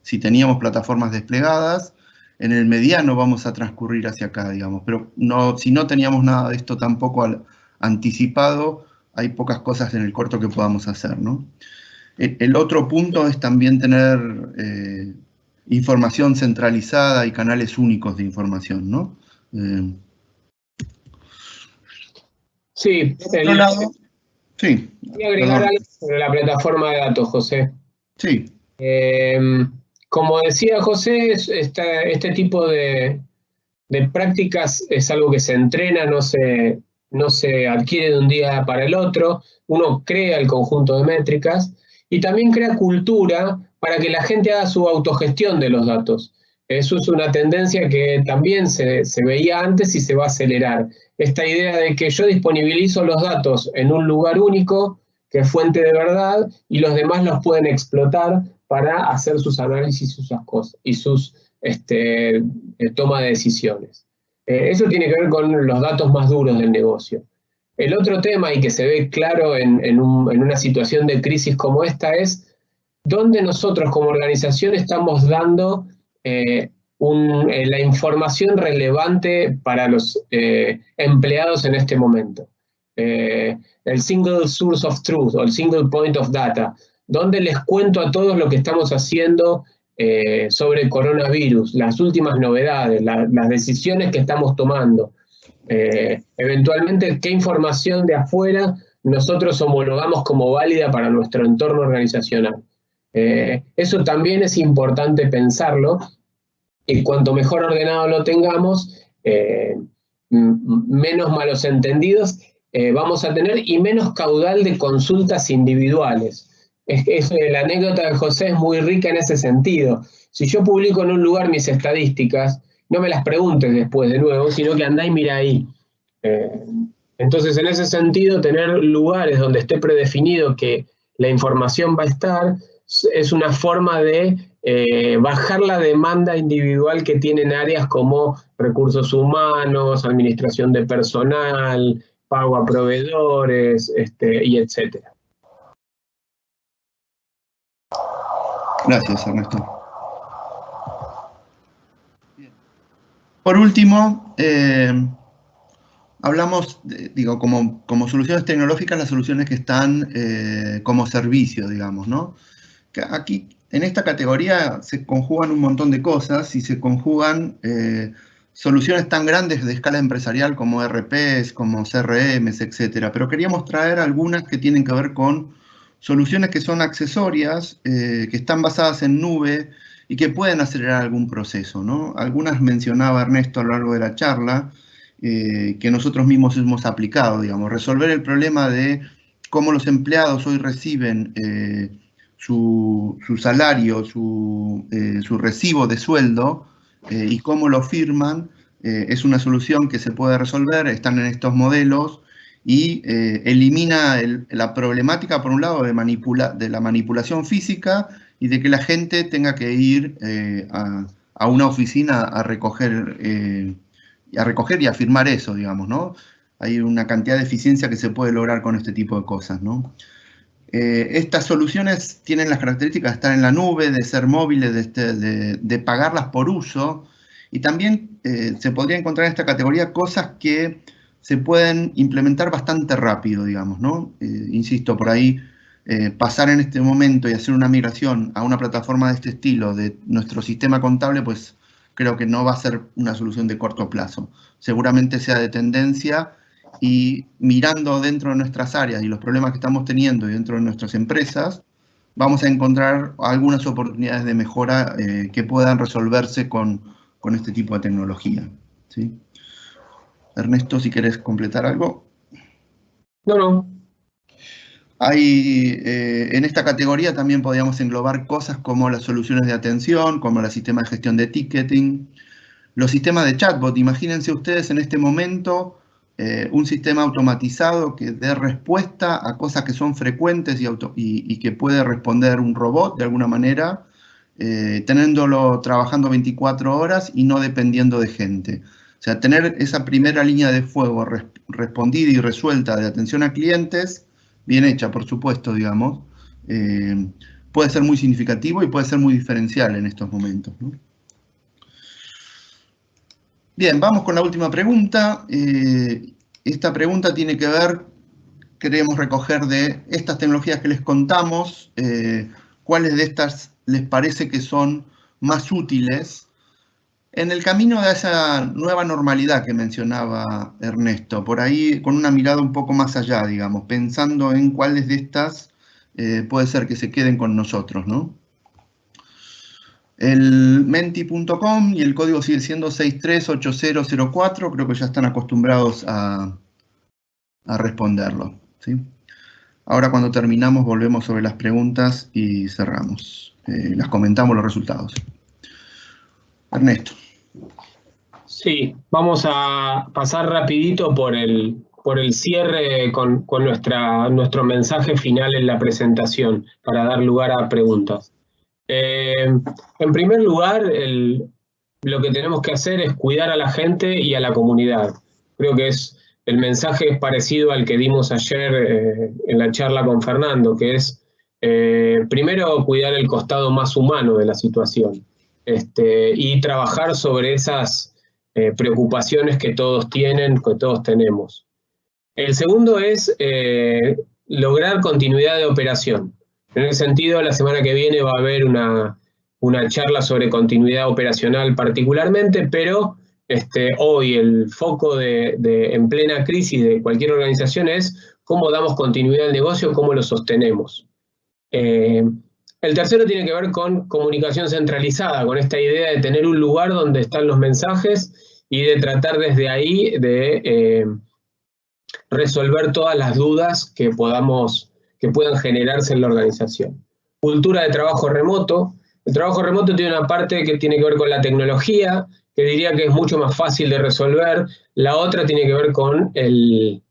si teníamos plataformas desplegadas. En el mediano vamos a transcurrir hacia acá, digamos, pero si no teníamos nada de esto tampoco anticipado, hay pocas cosas en el corto que podamos hacer, ¿no? El otro punto es también tener información centralizada y canales únicos de información, ¿no? Sí, por otro lado, Sí. Voy a agregar algo sobre la plataforma de datos, José. Sí. Como decía José, este tipo de prácticas es algo que se entrena, no se adquiere de un día para el otro. Uno crea el conjunto de métricas y también crea cultura para que la gente haga su autogestión de los datos. Eso es una tendencia que también se veía antes y se va a acelerar. Esta idea de que yo disponibilizo los datos en un lugar único, que es fuente de verdad, y los demás los pueden explotar para hacer sus análisis y sus toma de decisiones. Eso tiene que ver con los datos más duros del negocio. El otro tema, y que se ve claro en una situación de crisis como esta, es dónde nosotros como organización estamos dando la información relevante para los empleados en este momento. El single source of truth o el single point of data, donde les cuento a todos lo que estamos haciendo sobre coronavirus, las últimas novedades, las decisiones que estamos tomando. Eventualmente, qué información de afuera nosotros homologamos como válida para nuestro entorno organizacional. Eso también es importante pensarlo, y cuanto mejor ordenado lo tengamos, menos malos entendidos vamos a tener y menos caudal de consultas individuales. La anécdota de José es muy rica en ese sentido. Si yo publico en un lugar mis estadísticas, no me las preguntes después de nuevo, sino que andá y mira ahí. Entonces, en ese sentido, tener lugares donde esté predefinido que la información va a estar es una forma de bajar la demanda individual que tienen áreas como recursos humanos, administración de personal, pago a proveedores, y etcétera. Gracias, Ernesto. Por último, hablamos, como soluciones tecnológicas, las soluciones que están como servicio, digamos, ¿no? Que aquí, en esta categoría, se conjugan un montón de cosas y se conjugan soluciones tan grandes de escala empresarial como ERPs, como CRMs, etcétera. Pero queríamos traer algunas que tienen que ver con soluciones que son accesorias, que están basadas en nube y que pueden acelerar algún proceso, ¿no? Algunas mencionaba Ernesto a lo largo de la charla, que nosotros mismos hemos aplicado, digamos, resolver el problema de cómo los empleados hoy reciben su salario, su recibo de sueldo y cómo lo firman, es una solución que se puede resolver, están en estos modelos y elimina la problemática, por un lado, de la manipulación física y de que la gente tenga que ir a una oficina a recoger y a firmar eso, digamos, ¿no? Hay una cantidad de eficiencia que se puede lograr con este tipo de cosas, ¿no? Estas soluciones tienen las características de estar en la nube, de ser móviles, de pagarlas por uso, y también se podría encontrar en esta categoría cosas que se pueden implementar bastante rápido, digamos, ¿no? Insisto, por ahí pasar en este momento y hacer una migración a una plataforma de este estilo de nuestro sistema contable, pues creo que no va a ser una solución de corto plazo. Seguramente sea de tendencia, y mirando dentro de nuestras áreas y los problemas que estamos teniendo y dentro de nuestras empresas, vamos a encontrar algunas oportunidades de mejora que puedan resolverse con este tipo de tecnología, ¿sí? Ernesto, si querés completar algo. No. Hay, en esta categoría también podríamos englobar cosas como las soluciones de atención, como el sistema de gestión de ticketing, los sistemas de chatbot. Imagínense ustedes en este momento un sistema automatizado que dé respuesta a cosas que son frecuentes y que puede responder un robot de alguna manera, teniéndolo trabajando 24 horas y no dependiendo de gente. O sea, tener esa primera línea de fuego respondida y resuelta de atención a clientes, bien hecha, por supuesto, digamos, puede ser muy significativo y puede ser muy diferencial en estos momentos, ¿no? Bien, vamos con la última pregunta. Esta pregunta tiene que ver, queremos recoger de estas tecnologías que les contamos, cuáles de estas les parece que son más útiles En el camino de esa nueva normalidad que mencionaba Ernesto, por ahí con una mirada un poco más allá, digamos, pensando en cuáles de estas puede ser que se queden con nosotros, ¿no? El menti.com y el código sigue siendo 638004, creo que ya están acostumbrados a responderlo, ¿sí? Ahora cuando terminamos volvemos sobre las preguntas y cerramos. Las comentamos los resultados. Ernesto. Sí, vamos a pasar rapidito por el cierre con nuestro mensaje final en la presentación para dar lugar a preguntas. En primer lugar, lo que tenemos que hacer es cuidar a la gente y a la comunidad. Creo que el mensaje es parecido al que dimos ayer en la charla con Fernando, que es primero cuidar el costado más humano de la situación y trabajar sobre esas preocupaciones que todos tienen, que todos tenemos. El segundo es lograr continuidad de operación. En ese sentido, la semana que viene va a haber una charla sobre continuidad operacional particularmente, pero hoy el foco en plena crisis de cualquier organización es cómo damos continuidad al negocio, cómo lo sostenemos. El tercero tiene que ver con comunicación centralizada, con esta idea de tener un lugar donde están los mensajes y de tratar desde ahí de resolver todas las dudas que puedan generarse en la organización. Cultura de trabajo remoto. El trabajo remoto tiene una parte que tiene que ver con la tecnología, que diría que es mucho más fácil de resolver. La otra tiene que ver con el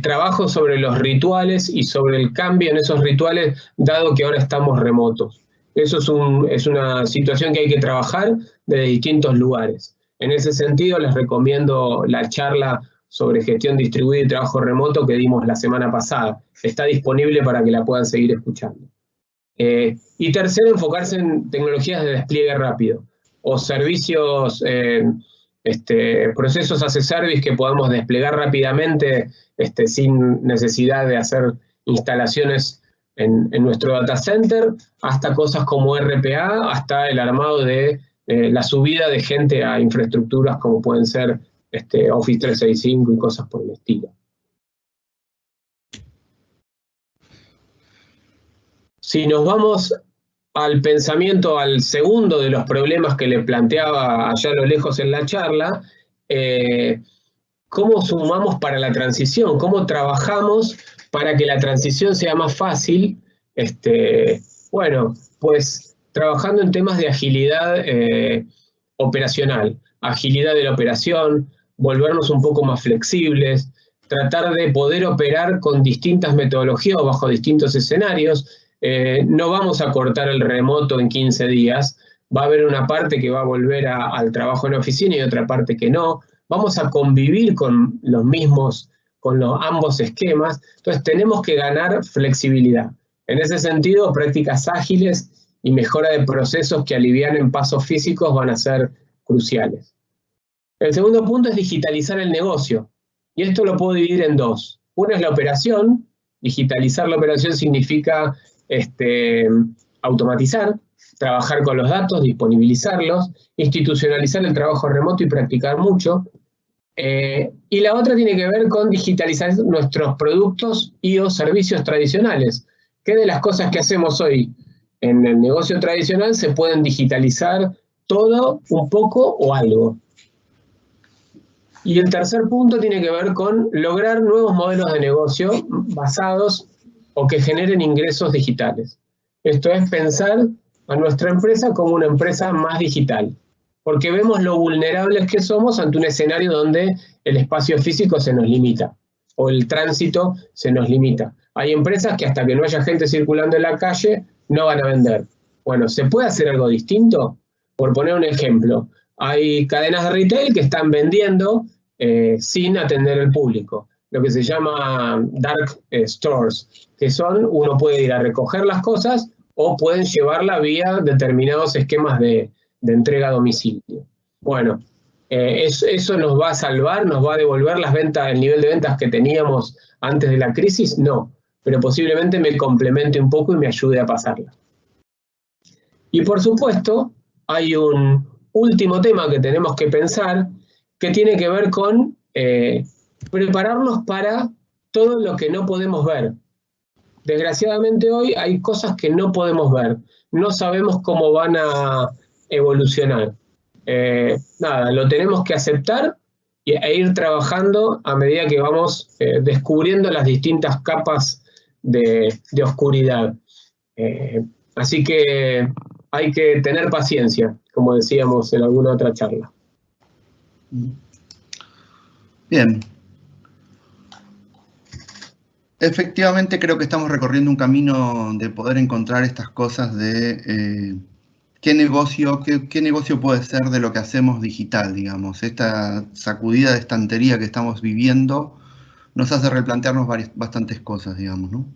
trabajo sobre los rituales y sobre el cambio en esos rituales, dado que ahora estamos remotos. Eso es una situación que hay que trabajar desde distintos lugares. En ese sentido, les recomiendo la charla sobre gestión distribuida y trabajo remoto que dimos la semana pasada. Está disponible para que la puedan seguir escuchando. Y tercero, enfocarse en tecnologías de despliegue rápido o servicios, procesos as a service que podamos desplegar rápidamente sin necesidad de hacer instalaciones en nuestro data center, hasta cosas como RPA, hasta el armado de la subida de gente a infraestructuras como pueden ser Office 365 y cosas por el estilo. Si nos vamos al pensamiento, al segundo de los problemas que le planteaba allá a lo lejos en la charla, ¿cómo sumamos para la transición? ¿Cómo trabajamos para que la transición sea más fácil? Bueno, pues trabajando en temas de agilidad operacional, agilidad de la operación, volvernos un poco más flexibles, tratar de poder operar con distintas metodologías o bajo distintos escenarios. No vamos a cortar el remoto en 15 días, va a haber una parte que va a volver al trabajo en oficina y otra parte que no. Vamos a convivir con ambos esquemas, entonces tenemos que ganar flexibilidad. En ese sentido, prácticas ágiles y mejora de procesos que alivianen pasos físicos van a ser cruciales. El segundo punto es digitalizar el negocio, y esto lo puedo dividir en dos. Una es la operación. Digitalizar la operación significa automatizar, trabajar con los datos, disponibilizarlos, institucionalizar el trabajo remoto y practicar mucho. Y la otra tiene que ver con digitalizar nuestros productos y o servicios tradicionales. ¿Qué de las cosas que hacemos hoy en el negocio tradicional se pueden digitalizar todo, un poco o algo? Y el tercer punto tiene que ver con lograr nuevos modelos de negocio basados o que generen ingresos digitales. Esto es pensar a nuestra empresa como una empresa más digital, porque vemos lo vulnerables que somos ante un escenario donde el espacio físico se nos limita o el tránsito se nos limita. Hay empresas que hasta que no haya gente circulando en la calle no van a vender. Bueno, ¿se puede hacer algo distinto? Por poner un ejemplo, hay cadenas de retail que están vendiendo sin atender al público, lo que se llama dark stores, que uno puede ir a recoger las cosas o pueden llevarla vía determinados esquemas de entrega a domicilio. Bueno, ¿eso nos va a salvar? ¿Nos va a devolver las ventas, el nivel de ventas que teníamos antes de la crisis? No, pero posiblemente me complemente un poco y me ayude a pasarla. Y por supuesto, hay un último tema que tenemos que pensar que tiene que ver con prepararnos para todo lo que no podemos ver. Desgraciadamente hoy hay cosas que no podemos ver, no sabemos cómo van a evolucionar. Nada, lo tenemos que aceptar e ir trabajando a medida que vamos descubriendo las distintas capas de oscuridad. Así que hay que tener paciencia, como decíamos en alguna otra charla. Bien. Efectivamente creo que estamos recorriendo un camino de poder encontrar estas cosas de qué negocio puede ser de lo que hacemos digital, digamos. Esta sacudida de estantería que estamos viviendo nos hace replantearnos bastantes cosas, digamos, ¿no?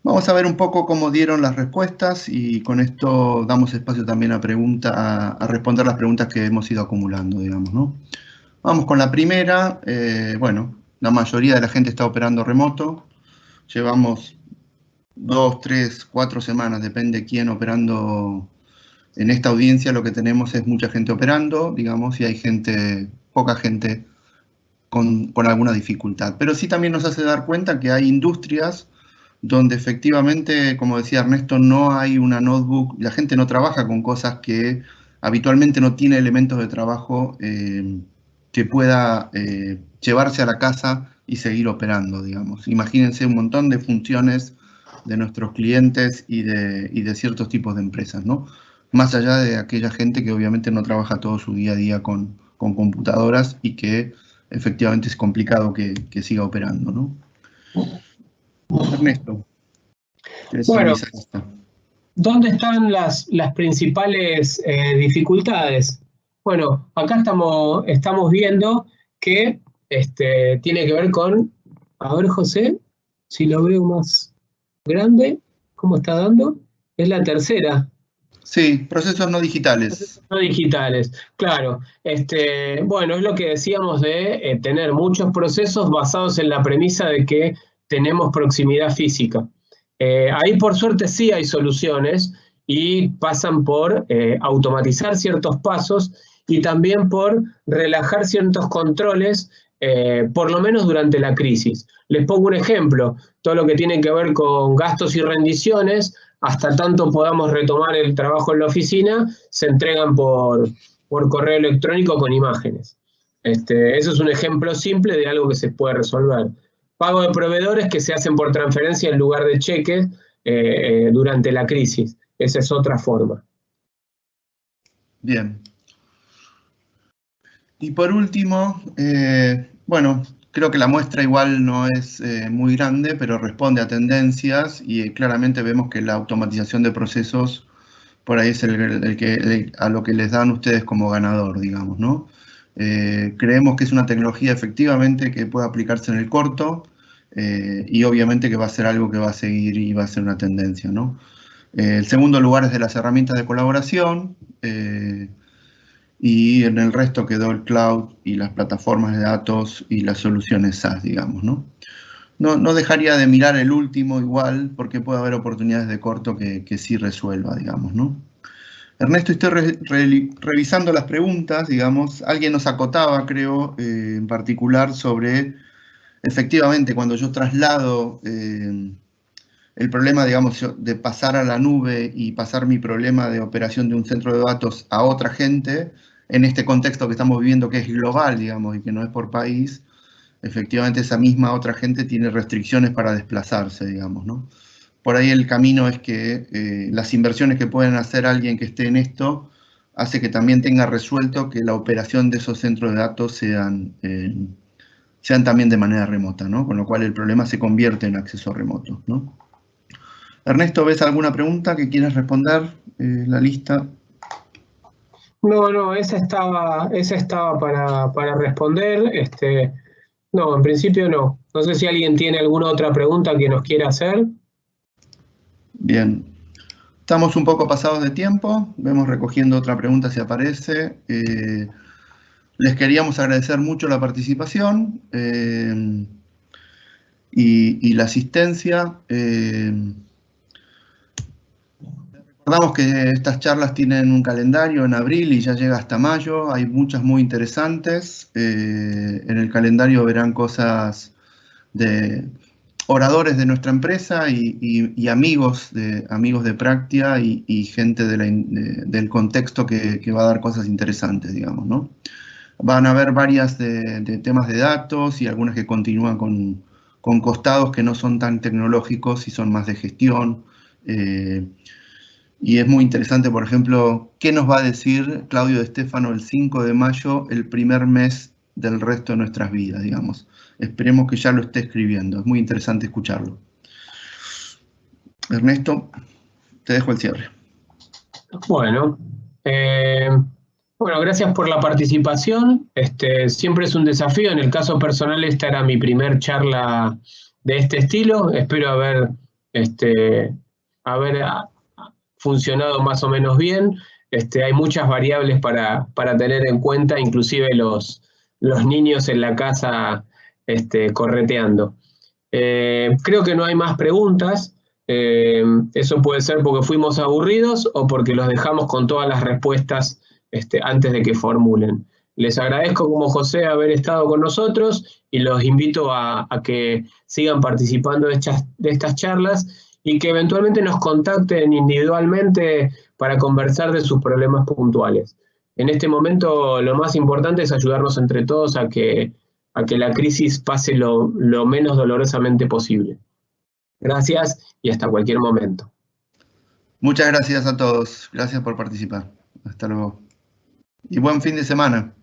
Vamos a ver un poco cómo dieron las respuestas y con esto damos espacio también a responder las preguntas que hemos ido acumulando, digamos, ¿no? Vamos con la primera. Bueno, la mayoría de la gente está operando remoto. Llevamos 2, 3, 4 semanas, depende quién operando. En esta audiencia lo que tenemos es mucha gente operando, digamos, y hay poca gente con alguna dificultad. Pero sí también nos hace dar cuenta que hay industrias donde efectivamente, como decía Ernesto, no hay una notebook, la gente no trabaja con cosas que habitualmente no tiene elementos de trabajo que pueda llevarse a la casa y seguir operando, digamos. Imagínense un montón de funciones de nuestros clientes y de ciertos tipos de empresas, ¿no? Más allá de aquella gente que obviamente no trabaja todo su día a día con computadoras y que efectivamente es complicado que siga operando, ¿no? Ernesto, bueno, ¿dónde están las principales dificultades? Bueno, acá estamos viendo que tiene que ver con, a ver José, si lo veo más grande, ¿cómo está dando? Es la tercera. Sí, procesos no digitales. Procesos no digitales, claro. Bueno, es lo que decíamos de tener muchos procesos basados en la premisa de que tenemos proximidad física. Ahí por suerte sí hay soluciones y pasan por automatizar ciertos pasos y también por relajar ciertos controles, por lo menos durante la crisis. Les pongo un ejemplo, todo lo que tiene que ver con gastos y rendiciones, hasta tanto podamos retomar el trabajo en la oficina, se entregan por correo electrónico con imágenes. Eso es un ejemplo simple de algo que se puede resolver. Pago de proveedores que se hacen por transferencia en lugar de cheques durante la crisis. Esa es otra forma. Bien. Y por último, bueno, creo que la muestra igual no es muy grande, pero responde a tendencias y claramente vemos que la automatización de procesos por ahí es a lo que les dan ustedes como ganador, digamos, ¿no? Creemos que es una tecnología efectivamente que puede aplicarse en el corto y obviamente que va a ser algo que va a seguir y va a ser una tendencia, ¿no? El segundo lugar es de las herramientas de colaboración y en el resto quedó el cloud y las plataformas de datos y las soluciones SaaS, digamos, ¿no? No dejaría de mirar el último igual, porque puede haber oportunidades de corto que sí resuelva, digamos, ¿no? Ernesto, estoy revisando las preguntas, digamos, alguien nos acotaba, creo, en particular sobre, efectivamente, cuando yo traslado el problema, digamos, de pasar a la nube y pasar mi problema de operación de un centro de datos a otra gente, en este contexto que estamos viviendo que es global, digamos, y que no es por país, efectivamente esa misma otra gente tiene restricciones para desplazarse, digamos, ¿no? Por ahí el camino es que las inversiones que pueden hacer alguien que esté en esto hace que también tenga resuelto que la operación de esos centros de datos sean también de manera remota, ¿no? Con lo cual el problema se convierte en acceso remoto, ¿no? Ernesto, ¿ves alguna pregunta que quieras responder? La lista. No, esa estaba para responder. No, en principio no. No sé si alguien tiene alguna otra pregunta que nos quiera hacer. Bien. Estamos un poco pasados de tiempo. Vemos recogiendo otra pregunta si aparece. Les queríamos agradecer mucho la participación y la asistencia. Recordamos que estas charlas tienen un calendario en abril y ya llega hasta mayo. Hay muchas muy interesantes. En el calendario verán cosas de oradores de nuestra empresa y amigos de Practia y gente del contexto que va a dar cosas interesantes, digamos, ¿no? Van a haber varias de temas de datos y algunas que continúan con costados que no son tan tecnológicos y son más de gestión. Y es muy interesante, por ejemplo, qué nos va a decir Claudio De Stefano el 5 de mayo, el primer mes del resto de nuestras vidas, digamos. Esperemos que ya lo esté escribiendo. Es muy interesante escucharlo. Ernesto, te dejo el cierre. Bueno, gracias por la participación. Siempre es un desafío. En el caso personal, esta era mi primer charla de este estilo. Espero haber funcionado más o menos bien. Hay muchas variables para tener en cuenta, inclusive los niños en la casa correteando. Creo que no hay más preguntas. Eso puede ser porque fuimos aburridos o porque los dejamos con todas las respuestas antes de que formulen. Les agradezco como José haber estado con nosotros y los invito a que sigan participando de estas charlas y que eventualmente nos contacten individualmente para conversar de sus problemas puntuales. En este momento lo más importante es ayudarnos entre todos a que la crisis pase lo menos dolorosamente posible. Gracias y hasta cualquier momento. Muchas gracias a todos. Gracias por participar. Hasta luego. Y buen fin de semana.